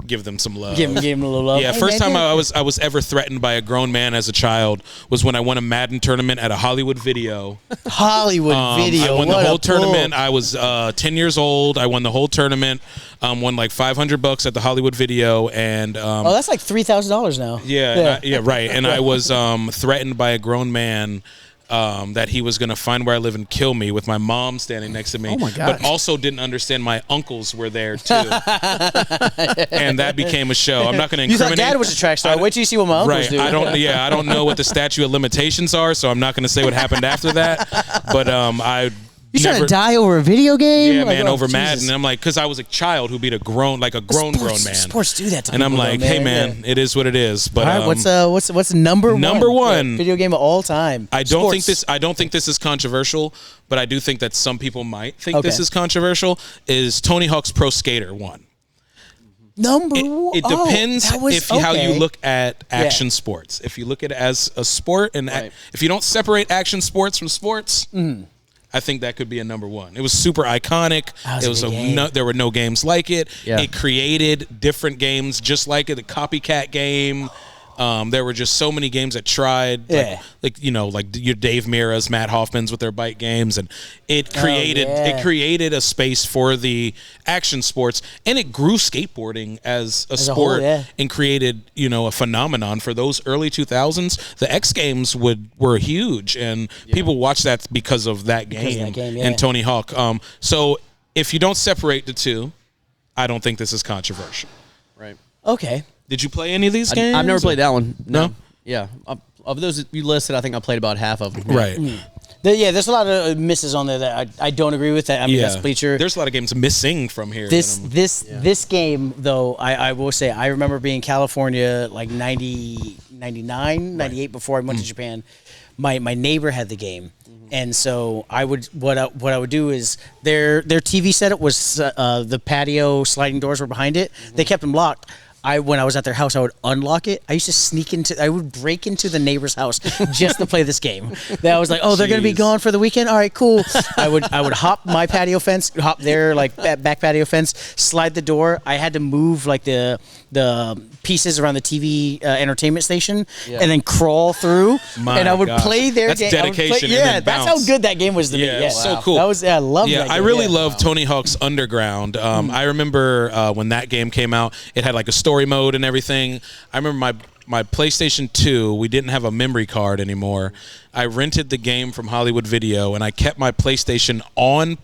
give them some love. Give him a little love. Yeah, Hey, first man, time I was ever threatened by a grown man as a child was when I won a Madden tournament at a Hollywood Video. Hollywood Video. I won what the a whole pull. tournament. I was 10 years old. I won the whole tournament. Won like $500 at the Hollywood Video, and Oh, that's like $3,000 now. yeah, right. And I was threatened by a grown man. That he was going to find where I live and kill me with my mom standing next to me. Oh, my gosh. But also didn't understand my uncles were there too. And that became a show. I'm not going to You thought incriminate. Dad was a track star. Wait till you see what my uncles Right. do. I don't know what the statute of limitations are, so I'm not going to say what happened after that. But You trying to die over a video game? Yeah, Like, man, oh, over Jesus. Madden. And I'm like, because I was a child who beat a grown man. Sports do that to And I'm people, like, though, hey, man, it is what it is. But All right, what's number one? Number one. video game of all time? I don't think this is controversial, but I do think that some people might think this is controversial. Is Tony Hawk's Pro Skater 1? Number one. It depends how you look at action Yeah. sports. If you look at it as a sport, and if you don't separate action sports from sports, I think that could be a number one. It was super iconic. That was a good game. There were no games like it. Yeah. It created different games just like it. The copycat game. There were just so many games that tried, like your Dave Mira's, Matt Hoffman's with their bite games, and it created a space for the action sports, and it grew skateboarding as a sport and created a phenomenon for those early 2000s. The X Games were huge, and people watched that because of that game, and Tony Hawk. So if you don't separate the two, I don't think this is controversial. Right. Okay. Did you play any of these games? I've never played that one. No? Yeah. Of those that you listed, I think I played about half of them. Right. There's a lot of misses on there that I don't agree with. That I mean, that's Bleacher. There's a lot of games missing from here. This game, though, I will say, I remember being in California like 90, 99, 98 before I went to Japan. My neighbor had the game. And so what I would do is their TV setup was the patio sliding doors were behind it. They kept them locked. When I was at their house, I would unlock it. I used to I would break into the neighbor's house just to play this game. That was like, oh, they're going to be gone for the weekend? All right, cool. I would hop my patio fence, hop their like back patio fence, slide the door. I had to move like the pieces around the TV entertainment station and then crawl through. And I would play their game. That's dedication. That's how good that game was to me. Yeah, it's so cool. I loved that game. I really love Tony Hawk's Underground. I remember when that game came out, it had like a story mode and everything. I remember my PlayStation 2, we didn't have a memory card anymore. I rented the game from Hollywood Video, and I kept my PlayStation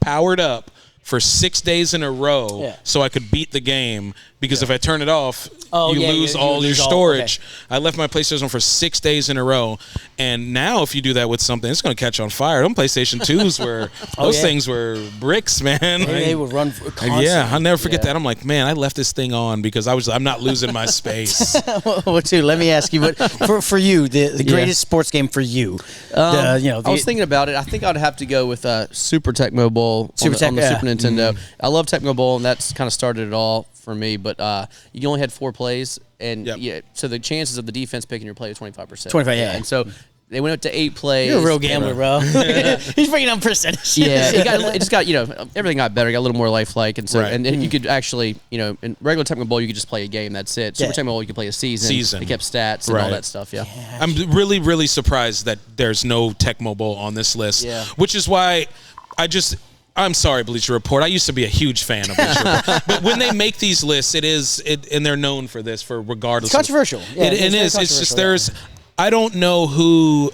powered up for 6 days in a row so I could beat the game, because if I turn it off, you lose all your storage. I left my PlayStation for 6 days in a row, and now if you do that with something, it's going to catch on fire. Them PlayStation 2s were, things were bricks, man. They would run constantly. Yeah, I'll never forget that. I'm like, man, I left this thing on because I'm not losing my space. Well, too, let me ask you, what for you, the greatest sports game for you? I was thinking about it. I think I'd have to go with Super Tecmo Bowl on the Super Nintendo. I love Tecmo Bowl, and that's kind of started it all for me. But you only had 4 plays, and so the chances of the defense picking your play was 25%. 25, yeah. And so they went up to 8 plays. You're a real gambler, bro. He's bringing on percentages. Yeah, it just got everything got better. It got a little more lifelike, and so and you could actually in regular Tecmo Bowl you could just play a game. That's it. Super Tecmo Bowl you could play a season. They kept stats and all that stuff. Yeah. I'm really really surprised that there's no Tecmo Bowl on this list. Yeah. Which is why I'm sorry, Bleacher Report. I used to be a huge fan of Bleacher Report, but when they make these lists, and they're known for this, for regardless. It's controversial. It is. It's just I don't know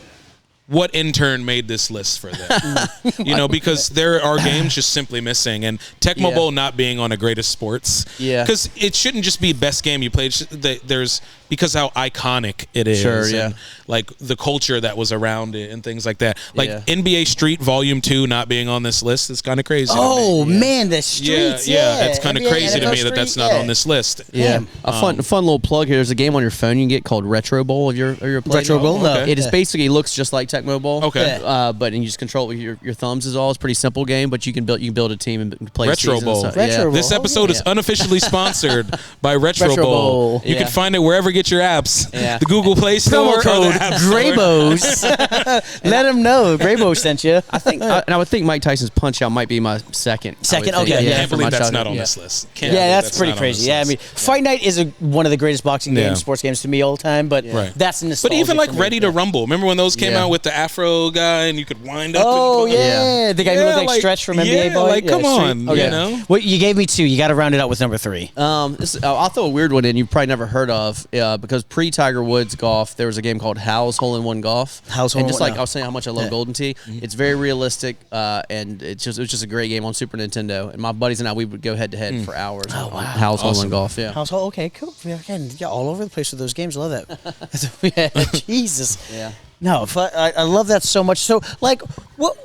what intern made this list for them. Because there are games just simply missing, and Tecmo Bowl not being on a greatest sports. Yeah. Because it shouldn't just be best game you played. There's because how iconic it is. Sure, and like the culture that was around it and things like that. Like NBA Street Volume 2 not being on this list is kind of crazy. Oh man, the Streets. Yeah. It's kind of crazy to me that's not on this list. Yeah. A fun little plug here. There's a game on your phone you can get called Retro Bowl. Have you ever played Retro Bowl? No. It is basically looks just like Tecmo Bowl. Okay. But and you just control it with your thumbs is all. It's a pretty simple game, but you can build a team and play Retro seasons. Bowl. Retro Bowl. This episode is unofficially sponsored by Retro, Retro Bowl. Bowl. You can find it wherever you get your apps. Yeah. The Google Play Store. Promo code or the App Store. Graybos. Let them know Graybo sent you. I think, and I would think Mike Tyson's Punch Out might be my second. Second? I would think. Okay, yeah. Can't for believe my that's childhood. not on Yeah. this list. Can't Yeah, believe that's pretty not on crazy. this Yeah, I list. mean, Fight Night is one of the greatest boxing games, Yeah. sports games to me all time. But Right. that's nostalgic. But even like for me. Ready to Rumble. Remember when those came Yeah. out with the Afro guy and you could wind up? Oh and yeah, the guy who looked like Stretch from NBA Boy. Like, come Street. on, Okay. you know. Well, you gave me 2. You got to round it out with number 3. I'll throw a weird one in. You've probably never heard of because pre-Tiger Woods golf, there was a game called Hal's Hole-in-One Golf. Hal's and just Hole-in-One, like no. I was saying, how much I love Golden Tee. It's very realistic, and it was just a great game on Super Nintendo. And my buddies and I, we would go head to head for hours on Hal's Hole-in-One Golf. Yeah. Household, okay, cool. Again, yeah, all over the place with those games. I love that. Yeah, Jesus. Yeah. No, I love that so much. So, like, what?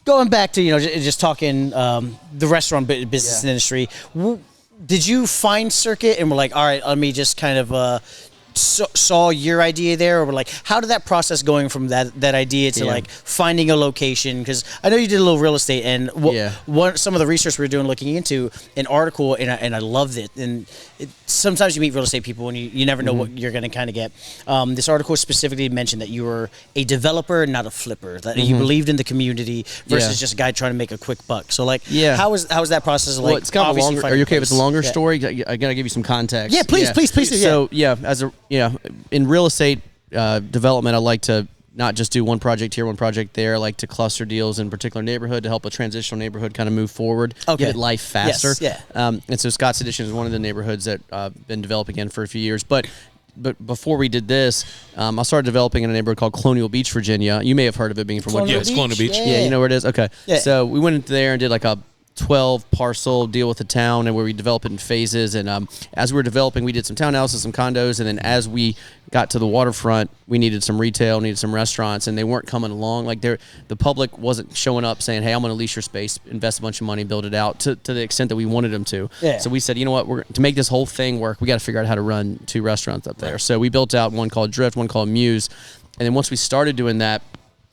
Going back to just talking the restaurant business industry. Did you find Circuit and were like, all right, let me just kind of saw your idea there, or like, how did that process going from that idea to like finding a location? Because I know you did a little real estate, and some of the research we were doing, looking into an article, and I loved it. And sometimes you meet real estate people and you never know what you're going to kind of get. This article specifically mentioned that you were a developer, not a flipper. That you believed in the community versus just a guy trying to make a quick buck. So like, how was that process like? Well, it's kind of a longer. Are you okay if it's a longer Yeah. story? I gotta give you some context. Yeah, please do. So in real estate development, I like to not just do one project here, one project there. I like to cluster deals in a particular neighborhood to help a transitional neighborhood kind of move forward, get it life faster. Yes, yeah. And so Scott's Addition is one of the neighborhoods that I've been developing in for a few years. But before we did this, I started developing in a neighborhood called Colonial Beach, Virginia. You may have heard of it being from Colonial Woodbridge. Yes, Colonial Beach. Yeah, you know where it is? Okay. Yeah. So we went into there and did like a 12 parcel deal with the town, and where we develop it in phases. And as we were developing, we did some townhouses, some condos, and then as we got to the waterfront, we needed some retail, needed some restaurants, and they weren't coming along. Like the public wasn't showing up saying, "Hey, I'm going to lease your space, invest a bunch of money, build it out," to the extent that we wanted them to. Yeah. So we said, you know what, to make this whole thing work, we got to figure out how to run 2 restaurants up there. So we built out one called Drift, one called Muse, and then once we started doing that,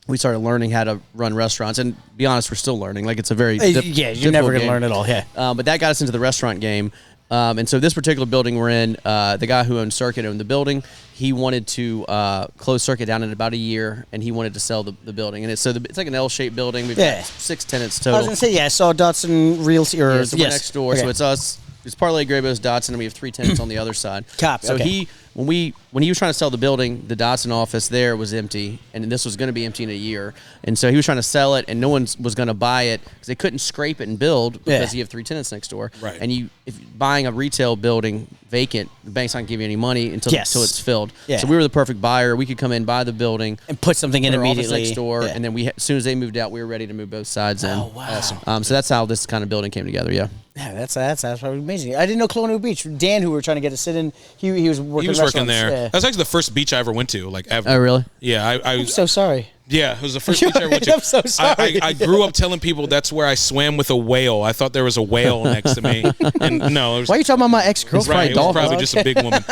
we started learning how to run restaurants, and to be honest, we're still learning. Like, it's a very you're never going to learn it all. Yeah, but that got us into the restaurant game. And so this particular building we're in, the guy who owned Circuit owned the building. He wanted to close Circuit down in about a year, and he wanted to sell the building. And it's like an L-shaped building. We've got 6 tenants total. I was going to say, I saw Dodson Realty. So we're next door. Okay. So it's us. It's Parlay, Graybo, Dodson, and we have 3 tenants on the other side. Copy. So okay. when he was trying to sell the building, the Dodson office there was empty, and this was going to be empty in a year. And so he was trying to sell it, and no one was going to buy it because they couldn't scrape it and build because you have 3 tenants next door. Right. And if buying a retail building vacant, the bank's not going to give you any money until it's filled. Yeah. So we were the perfect buyer. We could come in, buy the building, and put something in put our office immediately next door, and then as soon as they moved out, we were ready to move both sides in. Oh, wow. Awesome. So that's how this kind of building came together. Yeah. Yeah, that's absolutely amazing. I didn't know Colonial Beach. Dan, who we were trying to get to sit in, he was working. He was working there. Yeah. That was actually the first beach I ever went to, like ever. Oh, really? Yeah, I'm so sorry. Yeah, it was the first beach I ever went to. I'm so sorry. I grew up telling people that's where I swam with a whale. I thought there was a whale next to me, and no, it was, Why are you talking about my ex-girlfriend? right, it was probably just a big woman.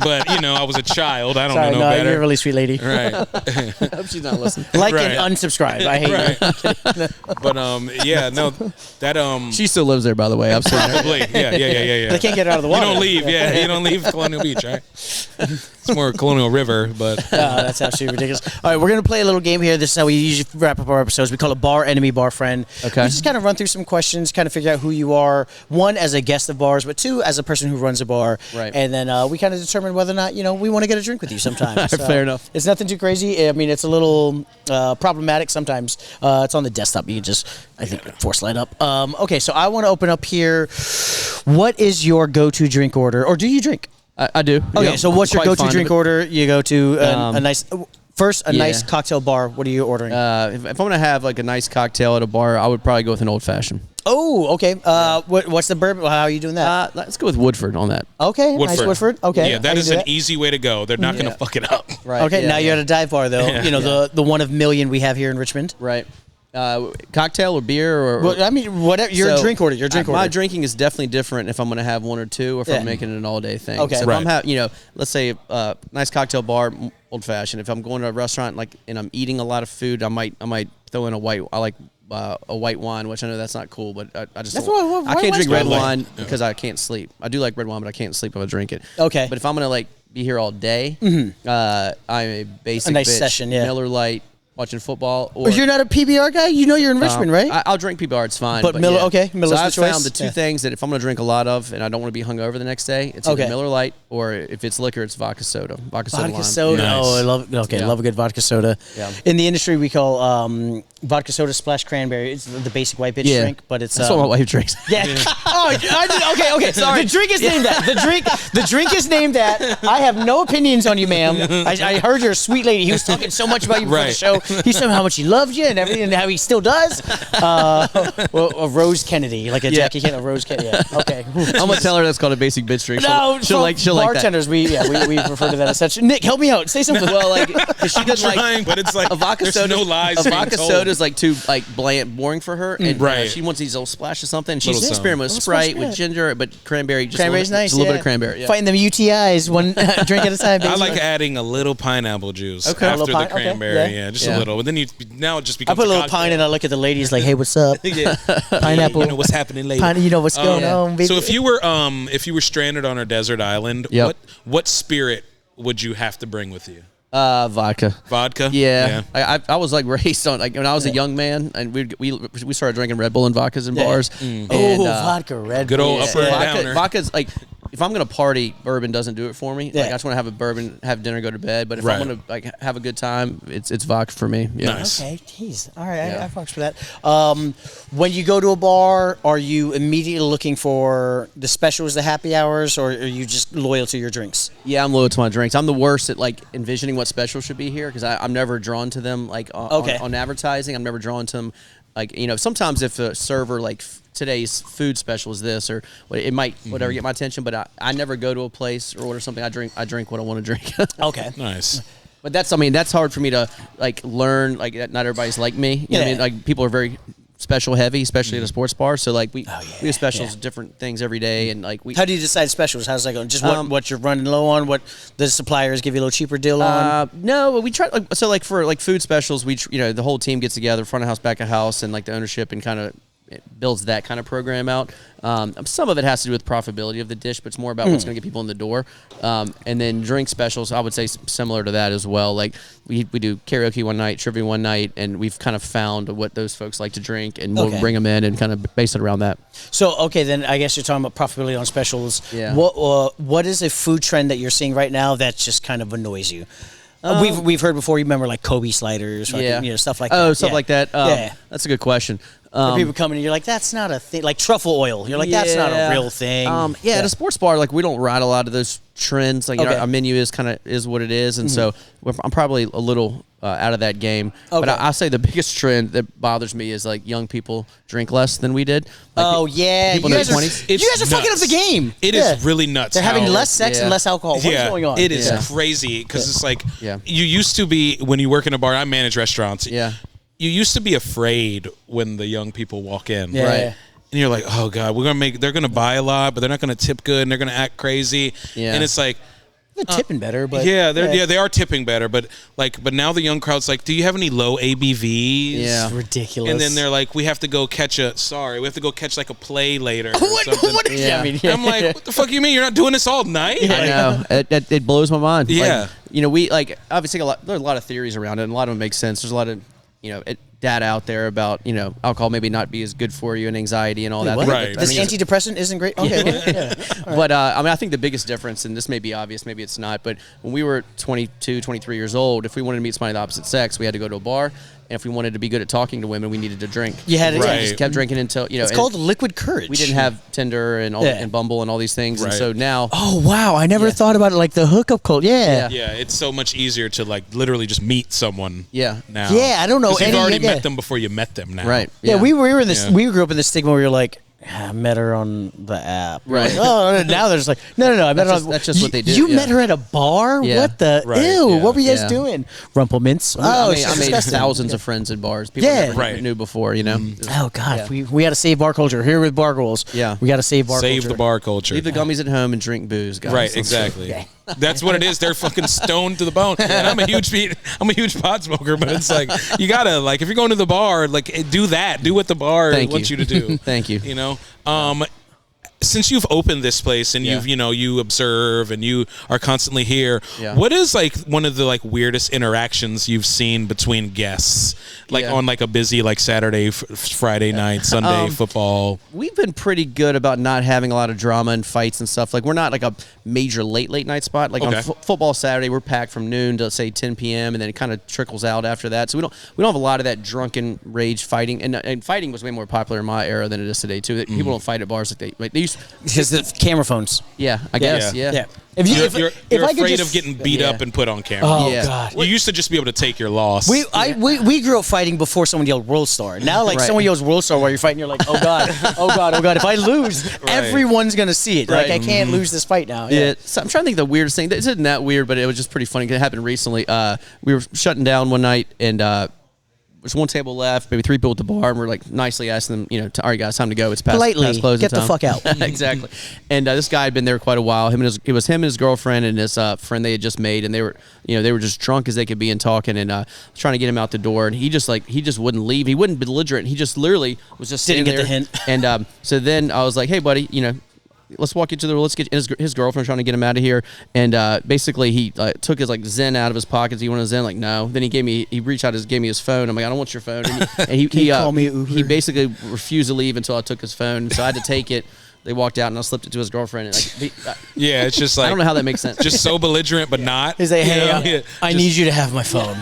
But I was a child. I don't Sorry, know no, better. you're a really sweet lady. Right. I hope she's not listening. Like Right. and unsubscribe. I hate you. But yeah, no, that She still lives there, by the way. I've seen her. probably yeah. They can't get her out of the You water. don't leave, you don't leave Colonial Beach, right? It's more Colonial River, but That's absolutely ridiculous. All right, we're going to play a little game here. This is how we usually wrap up our episodes. We call it Bar Enemy, Bar Friend. Okay. We just kind of run through some questions, kind of figure out who you are, 1, as a guest of bars, but 2, as a person who runs a bar. Right. And then we kind of determine whether or not, we want to get a drink with you sometimes. Fair enough. It's nothing too crazy. I mean, it's a little problematic sometimes. It's on the desktop. You can just, I think, force light up. Okay, so I want to open up here. What is your go-to drink order? Or do you drink? I do. Okay, Yeah, so what's your quite go-to fond of drink it. order? You go to a nice... First, a nice Yeah. cocktail bar. What are you ordering? If I'm going to have like a nice cocktail at a bar, I would probably go with an old fashioned. oh, okay. What's the bourbon? How are you doing that? Let's go with Woodford on that. Okay, nice Woodford. Okay. yeah, I that can is do an easy way to go. They're not going to fuck it up. Right. Okay, yeah, now yeah. you're at a dive bar, though. Yeah. The one of million we have here in Richmond. Right. Cocktail or beer or Well, I mean, whatever your So, drink order. Your drink order. My drinking is definitely different if I'm going to have one or two, or if Yeah. I'm making it an all day thing. Okay. So if Right. I'm having, let's say nice cocktail bar, old fashioned. If I'm going to a restaurant and I'm eating a lot of food, I might throw in a white. I like a white wine, which I know that's not cool, but I just That's don't- what I can't drink wine's red good. wine because I can't sleep. I do like red wine, but I can't sleep if I drink it. Okay. But if I'm gonna be here all day, I'm a basic A nice bitch. session, yeah. Miller Lite, watching football. Or you're not a PBR guy? You know you're in Richmond, right? I'll drink PBR. It's fine. But Miller- yeah. okay, Miller's so the I've choice? found the two Yeah. things that if I'm going to drink a lot of and I don't want to be hungover the next day, it's either Okay. Miller Lite or if it's liquor, it's vodka soda. Vodka Vodka lime. soda. Nice. Oh, I love. Okay, Yeah. love a good vodka soda. Yeah. In the industry, we call vodka soda splash cranberry. It's the basic white bitch Yeah. drink, but it's That's what my wife drinks. Yeah. Oh, okay. Sorry. The drink is named that. The drink is named that. I have no opinions on you, ma'am. I heard you're a sweet lady. He was talking so much about you before the Right. show. He said how much he loved you and everything, and how he still does. A Rose Kennedy, like a Jackie Kennedy, a Rose Kennedy. Yeah. Okay. I'm gonna tell her that's called a basic bitch drink. She'll like that. bartenders. We refer to that as such. Nick, help me out. Say something. Well, like 'cause she doesn't Trying, but it's like a vodka there's soda. no lies. A being vodka told. soda is like too bland, boring for her, and Right. she wants these little splash of something. She's Little experimenting with something. Sprite, Little with splash, ginger, but cranberry. Just Cranberry's nice. Just a little yeah. bit of cranberry. Yeah. Fighting them UTIs one drink at a time. I Basically. like adding a little pineapple juice Okay. after A little the pine- okay, cranberry. yeah. Yeah, just Yeah. a little. But then now it just I becomes put a little cocktail. pine and I look at the ladies like, hey, what's up? Yeah. Pineapple. You know what's happening later. Pine, you know what's going Yeah. on, baby. So if you were stranded on a desert island, Yep. what spirit would you have to bring with you? Vodka. Vodka? Yeah, I was like raised on when I was a young man, and we started drinking Red Bull and vodkas in bars. And, vodka, Red Good old Bull. upper and vodka, downer. vodka's like if I'm gonna party, bourbon doesn't do it for me. Yeah. Like I just want to have a bourbon, have dinner, go to bed. But if Right. I want to have a good time, it's vodka for me. Yeah. Nice. Okay, jeez. All right, Yeah. I fucks for that. When you go to a bar, are you immediately looking for the specials, the happy hours, or are you just loyal to your drinks? Yeah, I'm loyal to my drinks. I'm the worst at envisioning what special should be here because I'm never drawn to them on advertising. I'm never drawn to them sometimes if a server today's food special is this or it might whatever get my attention, but I never go to a place or order something. I drink what I want to drink. Okay. Nice. But that's hard for me to learn. Not everybody's like me. You know what I mean? People are very special heavy, especially at a sports bar. So we do specials, different things every day, and we. How do you decide specials? How's that going? Just what you're running low on? What the suppliers give you a little cheaper deal on? No, we try for food specials. We the whole team gets together, front of house, back of house, and the ownership and kind of builds that kind of program out. Some of it has to do with profitability of the dish, but it's more about what's going to get people in the door. And then drink specials, I would say similar to that as well. We do karaoke one night, trivia one night, and we've kind of found what those folks like to drink, and we'll bring them in and kind of base it around that. So, okay, then I guess you're talking about profitability on specials. Yeah. What is a food trend that you're seeing right now that just kind of annoys you? We've heard before. You remember Kobe sliders, stuff like that. Oh, stuff like that. Yeah. That's a good question. People come in and you're like, that's not a thing. Like truffle oil. You're like, that's not a real thing. At a sports bar, we don't ride a lot of those trends. Our menu is what it is, and so I'm probably a little out of that game. Okay. But I say the biggest trend that bothers me is young people drink less than we did. Oh yeah, people you in their guys 20s. are, you guys are fucking up the game. It is really nuts. They're having how- less sex and less alcohol. What's going on? It is Yeah. crazy because it's Yeah. you used to be when you work in a bar. I manage restaurants. Yeah. You used to be afraid when the young people walk in. Yeah. Right. And you're like, oh God, they're gonna buy a lot, but they're not gonna tip good and they're gonna act crazy. Yeah. And it's like, They're tipping better, but they are tipping better, but now the young crowd's like, do you have any low ABVs? Yeah. It's ridiculous. And then they're like, we have to go catch a a play later. Or what? something. What does Yeah. that mean? And I'm like, what the fuck you mean? You're not doing this all night? I know it blows my mind. Yeah. We obviously there's a lot of theories around it, and a lot of them make sense. There's a lot of data out there about alcohol maybe not be as good for you and anxiety and all that. What? Right. This antidepressant isn't great. Okay. Yeah. But I think the biggest difference, and this may be obvious, maybe it's not, but when we were 22, 23 years old, if we wanted to meet somebody of the opposite sex, we had to go to a bar. And if we wanted to be good at talking to women, we needed to drink. You had to Right. Just kept drinking until It's called liquid courage. we didn't have Tinder and and Bumble and all these things, and Right. so now Oh wow! I never thought about it like the hookup culture. Yeah. Yeah, it's so much easier to literally just meet someone. Yeah. Now. Yeah, I don't know 'Cause you've any- already yeah. met them before you met them. Now. right, Yeah, we were in this. Yeah. We grew up in this stigma where you're like, I met her on the app. Right. Oh, now they're just like, no. I met her on. That's just what they do. You yeah. met her at a bar? Yeah. What the? Right, Ew. yeah. What were you guys Yeah. doing? Rumplemints. I it's made disgusting. thousands of friends in bars. People Yeah. I never Right. knew before, you know. Oh God, Yeah. we got to save bar culture here with Bargoyles. Yeah. we got to save bar Save culture. the bar culture. Leave the gummies at home and drink booze, guys. Right, exactly. Yeah. That's what it is. They're fucking stoned to the bone. And I'm a huge pot smoker, but it's like you gotta like if you're going to the bar, like do that. Do what the bar Thank wants you. you to do. Thank you. You know. Since you've opened this place and Yeah. you observe and you are constantly here, Yeah. what is like one of the like weirdest interactions you've seen between guests, like Yeah. on like a busy like Saturday, Friday night, Sunday football? We've been pretty good about not having a lot of drama and fights and stuff. Like we're not like a major late night spot. Like Okay. on football Saturday, we're packed from noon to say 10 p.m. and then it kind of trickles out after that. So we don't have a lot of that drunken rage fighting. And fighting was way more popular in my era than it is today too. People don't fight at bars like they used. Because the camera phones. Yeah, I guess. Yeah. Yeah. If You're, if you're I could afraid just- of getting beat Yeah. up and put on camera. Oh Yeah. God. You used to just be able to take your loss. We grew up fighting before someone yelled World Star. Now, like Right. someone yells World Star while you're fighting, you're like, oh God, oh God, oh God. If I lose, everyone's gonna see it. Like Right. I can't lose this fight now. Yeah, so I'm trying to think of the weirdest thing. This isn't that weird, but it was just pretty funny. 'Cause it happened recently. We were shutting down one night, and there's one table left, maybe 3 people at the bar, and we're like nicely asking them, all right, guys, time to go. It's past closing get the time. fuck out. Exactly. And this guy had been there quite a while. It was him and his girlfriend and his friend they had just made, and they were just drunk as they could be and talking, and trying to get him out the door, and he just wouldn't leave. He wouldn't belligerent. He just literally was just Didn't sitting get the there. hint. And so then I was like, hey, buddy, let's walk you to the let's get his girlfriend trying to get him out of here, and basically he took his like Zen out of his pockets. He wanted a Zen, like no. Then he reached out gave me his phone. I'm like, I don't want your phone. And he call me Uber? he basically refused to leave until I took his phone, so I had to take it. They walked out and I slipped it to his girlfriend. And Yeah, it's just like I don't know how that makes sense. just so belligerent, but not. He's like, you hey, know? I need you to have my phone.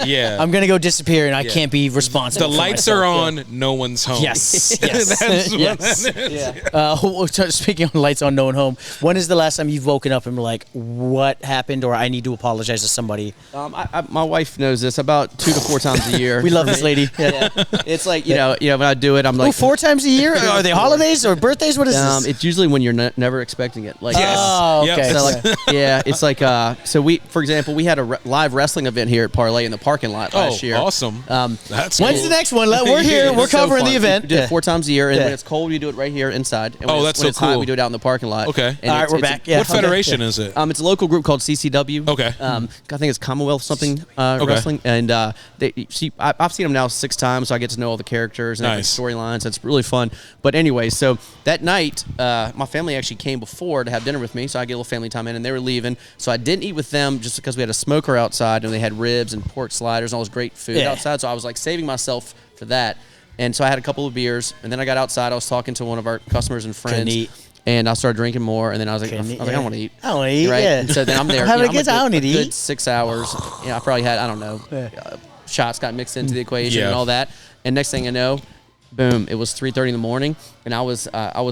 Yeah. I'm gonna go disappear and I can't be responsible. The for lights myself. are on. No one's home. Yes. Yes. That's what Yes. that is. Speaking of lights on, no one home. When is the last time you've woken up and were like, "What happened?" or "I need to apologize to somebody"? My wife knows this about 2 to 4 times a year. We love this lady. Yeah. It's like when I do it, I'm like 4 times a year? Are they holidays or birthdays? What is this? It's usually when you're never expecting it. Like Yes. Oh, Yep. okay. So it's like so for example, we had a live wrestling event here at Parlay in the parking lot last year. Awesome. That's When's cool. the next one? We're here. Yeah, We're it's so covering fun. the event. We do it 4 times a year, and Yeah. when it's cold, we do it right here inside. And Oh, when that's when so it's hot, cool. we do it out in the parking lot. Okay. And All right, it's- we're it's- back. Yeah. What federation is it? It's a local group called CCW. Okay. I think it's Commonwealth something wrestling, and I've seen them now 6 times, so I get to know all the characters and Nice. storylines. It's really fun. But anyway, so that night, my family actually came before to have dinner with me, so I get a little family time in, and they were leaving, so I didn't eat with them just because we had a smoker outside, and they had ribs and pork sliders and all this great food Yeah. outside. So I was like saving myself for that, and so I had a couple of beers, and then I got outside. I was talking to one of our customers and friends. Couldn't eat. And I started drinking more, and then I was like, I don't want to eat. I don't want to eat. Right? Yeah. And so then I'm there. I'm having a I'm good time. I don't need to good eat. 6 hours. I probably had, I don't know, shots got mixed into the equation Yeah. and all that. And next thing I know, boom, it was 3:30 in the morning, and I was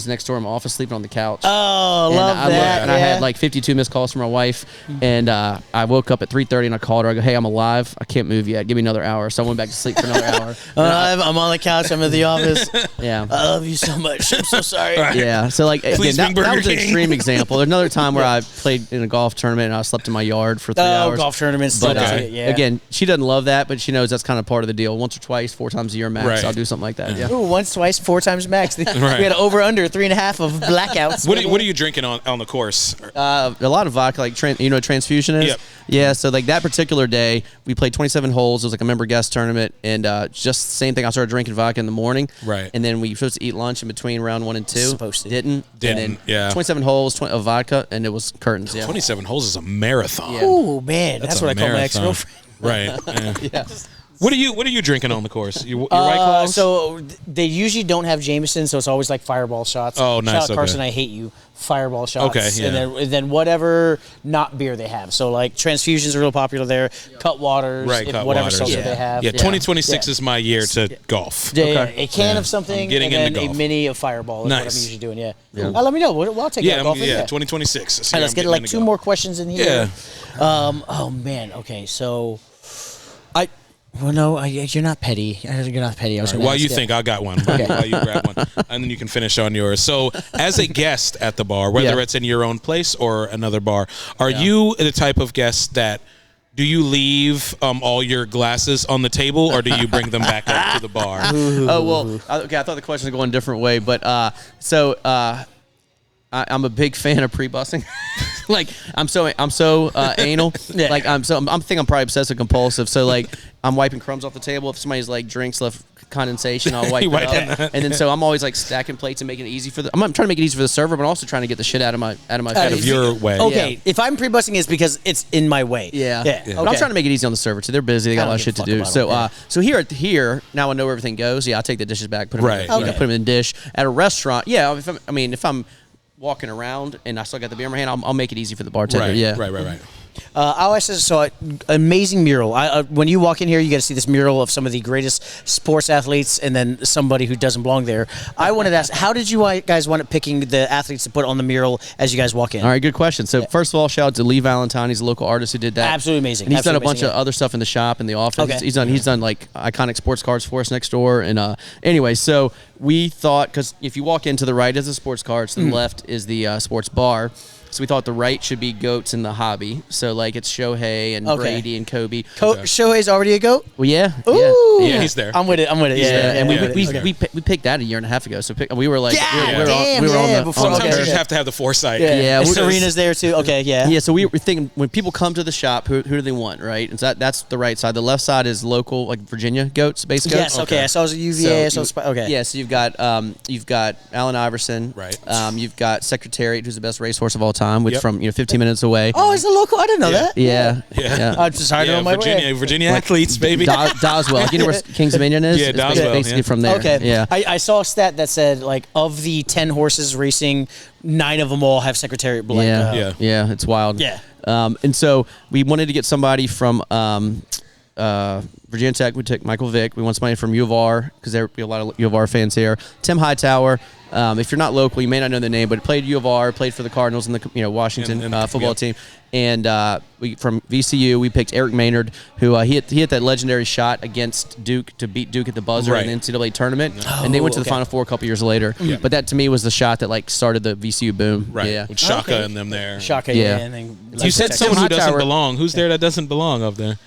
next door in my office sleeping on the couch. Oh, And love I that. and I had like 52 missed calls from my wife, and I woke up at 3:30 and I called her. I go, hey, I'm alive. I can't move yet. Give me another hour. So I went back to sleep for another hour. I'm on the couch. I'm at the office. Yeah. I love you so much. I'm so sorry. Yeah, so like again, Please that bring was Burger an King. extreme example. There's another time where I played in a golf tournament and I slept in my yard for 3 hours. Golf tournaments. But Okay. Yeah. again, she doesn't love that, but she knows that's kind of part of the deal. Once or twice, 4 times a year max, Right. I'll do something like that. Yeah. Ooh, once, twice, 4 times max. Right. We had over under 3.5 of blackouts. What are you drinking on the course? A lot of vodka, like what transfusion is. Yep. Yeah. So like that particular day, we played 27 holes. It was like a member guest tournament, and just the same thing. I started drinking vodka in the morning. Right. And then we were supposed to eat lunch in between round 1 and 2. Supposed to. Didn't. Didn't, And then yeah. 27 holes of vodka, and it was curtains. Yeah. 27 holes is a marathon. Yeah. Ooh, man. That's a what I call my marathon. ex-girlfriend. Right. Yeah. Yeah. What are you drinking on the course? Your White Claws? So they usually don't have Jameson, so it's always like Fireball shots. Oh, nice, Shout out okay. Carson, I hate you. Fireball shots. Okay, yeah. And then whatever not beer they have. So like transfusions are real popular there. Cut waters. Right, cut whatever waters. seltzer Yeah. they have. Yeah, 2026 Yeah. is my year to golf. A can Yeah. of something I'm getting and into then golf. a mini of Fireball is what I'm Nice. usually doing. Yeah. Let me know. I'll take Yeah, that golfing. 2026. All right, let's get like 2 more questions in here. Yeah. Oh man. Okay. So, Well, no, you're not petty. You're not petty. I was While you think, I got one. While you grab one, and then you can finish on yours. So, as a guest at the bar, whether it's in your own place or another bar, are you the type of guest that do you leave all your glasses on the table, or do you bring them back up to the bar? Okay. I thought the question was going a different way, but I'm a big fan of pre-bussing. Like I'm so anal. Yeah. Like I'm probably obsessive compulsive. So like I'm wiping crumbs off the table. If somebody's like drinks left condensation, I'll wipe it up. And then so I'm always like stacking plates and making it easy for I'm trying to make it easy for the server, but I'm also trying to get the shit out of my Your way. Okay, if I'm pre-bussing, it's because it's in my way. Yeah. Okay. But I'm trying to make it easy on the server too. They're busy. They got a lot of shit to do. So so here now I know where everything goes. Yeah, I'll take the dishes back, put them put them in the dish. At a restaurant, if I'm walking around and I still got the beer in my hand, I'll make it easy for the bartender. Right. I always saw amazing mural. When you walk in here, you get to see this mural of some of the greatest sports athletes, and then somebody who doesn't belong there. I wanted to ask, how did you guys wind up picking the athletes to put on the mural as you guys walk in? All right, good question. So first of all, shout out to Lee Valentine. He's a local artist who did that. Absolutely amazing. And he's done a bunch of other stuff in the shop and the office. Okay. He's done like iconic sports cards for us next door. And anyway, so we thought, because if you walk into the right is the sports cards, to the left is the sports bar. So we thought the right should be goats in the hobby. So like it's Shohei and Brady and Kobe. Shohei's already a goat? Well, yeah. Ooh. Yeah, he's there. I'm with it. Yeah, and we we picked that a year and a half ago. So we were like, damn, we were on the. Sometimes you just have to have the foresight. Yeah. Serena's there too. Okay, yeah. Yeah, so we were thinking when people come to the shop, who do they want, right? And so that's the right side. The left side is local, like Virginia goats, base goats. Yes, okay. I saw UVA. Okay. Yeah, so you've got Allen Iverson. Right. You've got Secretariat, who's the best racehorse of all time, which from 15 minutes away. Oh, he's a local. I didn't know that. Yeah. I'm just hard on my way. Virginia athletes, baby. Doswell. You know where Kings Dominion is? Yeah, it's Doswell. basically from there. Okay. Yeah. I saw a stat that said like of the 10 horses racing, 9 of them all have Secretariat blood. Yeah, it's wild. Yeah. And so we wanted to get somebody from Virginia Tech. We took Michael Vick. We want somebody from U of R because there will be a lot of U of R fans here. Tim Hightower. If you're not local, you may not know the name, but played U of R, played for the Cardinals and the Washington football team. And from VCU, we picked Eric Maynard, who he hit that legendary shot against Duke to beat Duke at the buzzer in the NCAA tournament, and they went to the Final Four a couple years later. Yeah. But that to me was the shot that like started the VCU boom. Right. Yeah. With Shaka and them there. Shaka. Yeah. And then, You said someone who doesn't Hightower. belong. Who's there that doesn't belong up there?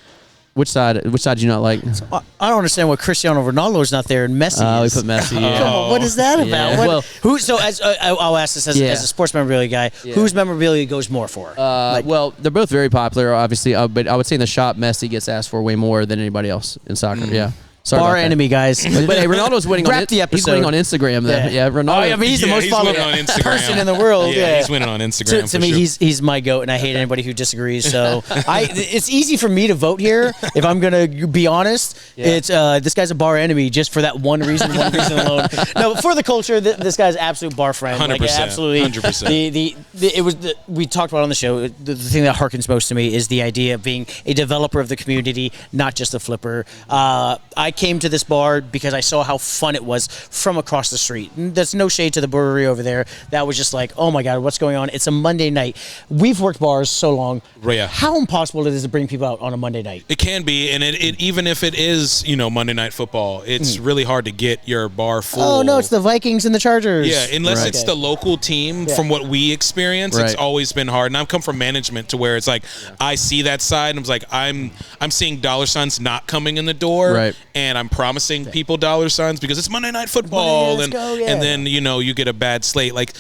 Which side do you not like? I don't understand why Cristiano Ronaldo's not there and Messi We is. put Messi. Come Yeah. on, what is that Yeah. about? So as I'll ask this as a sports memorabilia guy, whose memorabilia goes more for? Well, they're both very popular, obviously, but I would say in the shop, Messi gets asked for way more than anybody else in soccer. Yeah. Sorry Bar about that. enemy, guys. But hey, Ronaldo's winning on Wrap the He's winning on episode. Instagram. Then. Yeah, Ronaldo. I mean, he's the most he's followed winning on Instagram. person in the world. Yeah, he's winning on Instagram. To me, sure. he's my goat, and I hate anybody who disagrees. So it's easy for me to vote here. If I'm gonna be honest, it's this guy's a bar enemy just for that one reason alone. No, but for the culture, this guy's an absolute bar friend. 100%, Like, absolutely, 100%. We talked about on the show. The thing that harkens most to me is the idea of being a developer of the community, not just a flipper. I came to this bar because I saw how fun it was from across the street. There's no shade to the brewery over there. That was just like, oh my God, what's going on? It's a Monday night. We've worked bars so long. Yeah. How impossible it is to bring people out on a Monday night. It can be, and it even if it is, Monday Night Football, it's really hard to get your bar full. Oh no, it's the Vikings and the Chargers. Yeah, unless Right. it's the local team. From what we experience, it's Right. always been hard. And I've come from management to where it's like I see that side, and I'm like I'm seeing dollar signs not coming in the door, Right. and I'm promising people dollar signs because it's Monday Night Football, let's go, yeah. and then you get a bad slate. Like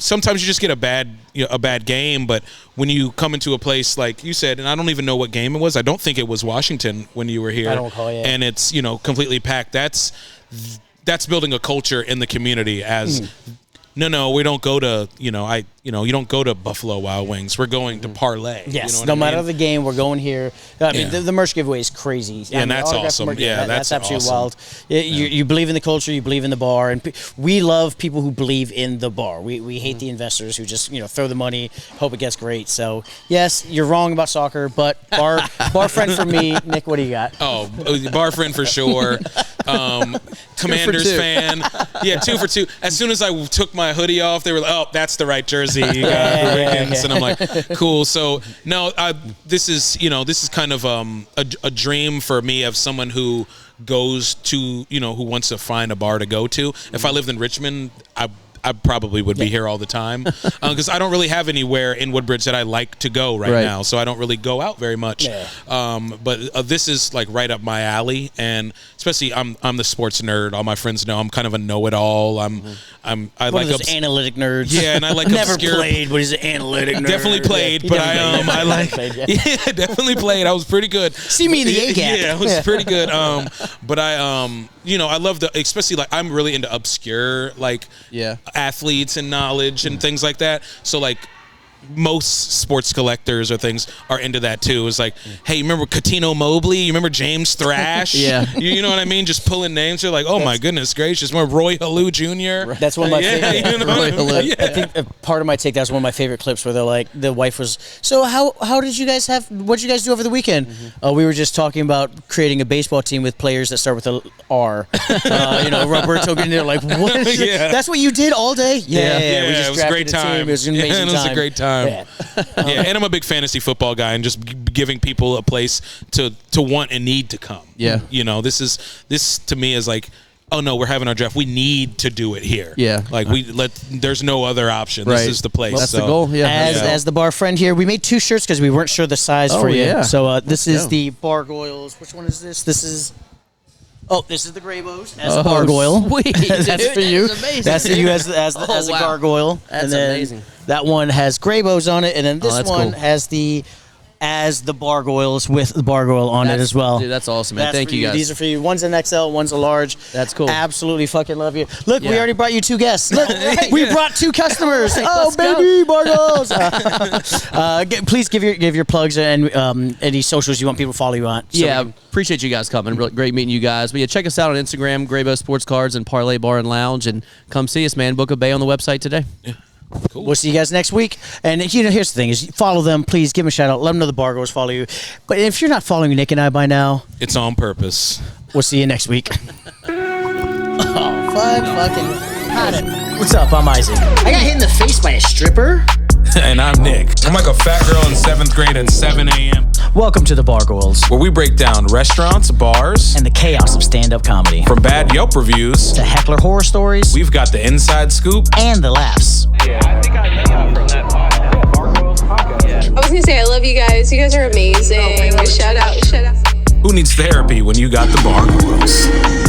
sometimes you just get a bad game, but when you come into a place like you said, and I don't even know what game it was. I don't think it was Washington when you were here. I don't recall, yeah. And it's completely packed. That's building a culture in the community as. No, we don't go to, you don't go to Buffalo Wild Wings. We're going to Parlay. Yes, no matter the game, we're going here. I mean, the merch giveaway is crazy. Yeah, and that's autograph awesome. merch, Yeah, that's absolutely awesome. wild. You believe in the culture, you believe in the bar, and we love people who believe in the bar. We hate the investors who just throw the money, hope it gets great. So yes, you're wrong about soccer, but bar friend for me, Nick. What do you got? Oh, bar friend for sure. Commanders fan. Yeah, 2 for 2. As soon as I took my hoodie off, they were like, "Oh, that's the right jersey." You got Rickens. And I'm like, "Cool." So no, this is kind of a dream for me of someone who goes to who wants to find a bar to go to. If I lived in Richmond, I probably would be here all the time because I don't really have anywhere in Woodbridge that I like to go right now, so I don't really go out very much. But this is like right up my alley, and especially I'm the sports nerd. All my friends know I'm kind of a know-it-all. I One like of those analytic nerds. Yeah, and I like never obscure. played, but he's an analytic nerd. Definitely played, but I like definitely played. I was pretty good. See me in the A gap. Yeah, I was pretty good. But I love especially like I'm really into obscure like athletes and knowledge and things like that. So like most sports collectors or things are into that too. It's like, hey, you remember Catino Mobley? You remember James Thrash? You know what I mean? Just pulling names. You're like, oh my goodness gracious. Remember Roy Halou Jr.? That's one of my favorite. Roy Halou. I think part of my take, that's one of my favorite clips where they're like, the wife was, so how did you guys what did you guys do over the weekend? We were just talking about creating a baseball team with players that start with a R. Roberto getting there like, what? That's what you did all day? Yeah. We just it was a great time. It was an amazing time. It was a great time. Yeah. And I'm a big fantasy football guy, and just giving people a place to want and need to come. Yeah, this to me is like, oh no, we're having our draft. We need to do it here. Yeah, like there's no other option. This is the place. Well, that's the goal. Yeah. As the bar friend here, we made 2 shirts because we weren't sure the size for you. Yeah. So this is the Bargoyles. Which one is this? This is the Graybos as a Bargoyle. Sweet. That's for you. That's amazing. That's for you as a gargoyle. That's and then amazing. That one has Graybos on it, and then this one cool. has the Bargoyles with the Bargoyle on it as well. Dude, that's awesome, man. Thank you guys. These are for you. One's an XL, one's a large. That's cool. Absolutely fucking love you. Look, we already brought you 2 guests. Look, we brought 2 customers. Baby, Bargoyles. Please give your plugs and any socials you want people to follow you on. Appreciate you guys coming. Really great meeting you guys. But check us out on Instagram, Graybo Sports Cards and Parlay Bar and Lounge, and come see us, man. Book a bay on the website today. Yeah. Cool. We'll see you guys next week. And here's the thing: is follow them. Please give them a shout out. Let them know the Bargoyles follow you. But if you're not following Nick and I by now, it's on purpose. We'll see you next week. Fucking. What's up? I'm Isaac. I got hit in the face by a stripper. And I'm Nick. I'm like a fat girl in 7th grade at 7 a.m. Welcome to the Bargoyles, where we break down restaurants, bars, and the chaos of stand-up comedy. From bad Yelp reviews to heckler horror stories, we've got the inside scoop and the laughs. Yeah, I think I know from that Bargoyles podcast. I was gonna say I love you guys. You guys are amazing. Shout out. Who needs therapy when you got the Bargoyles?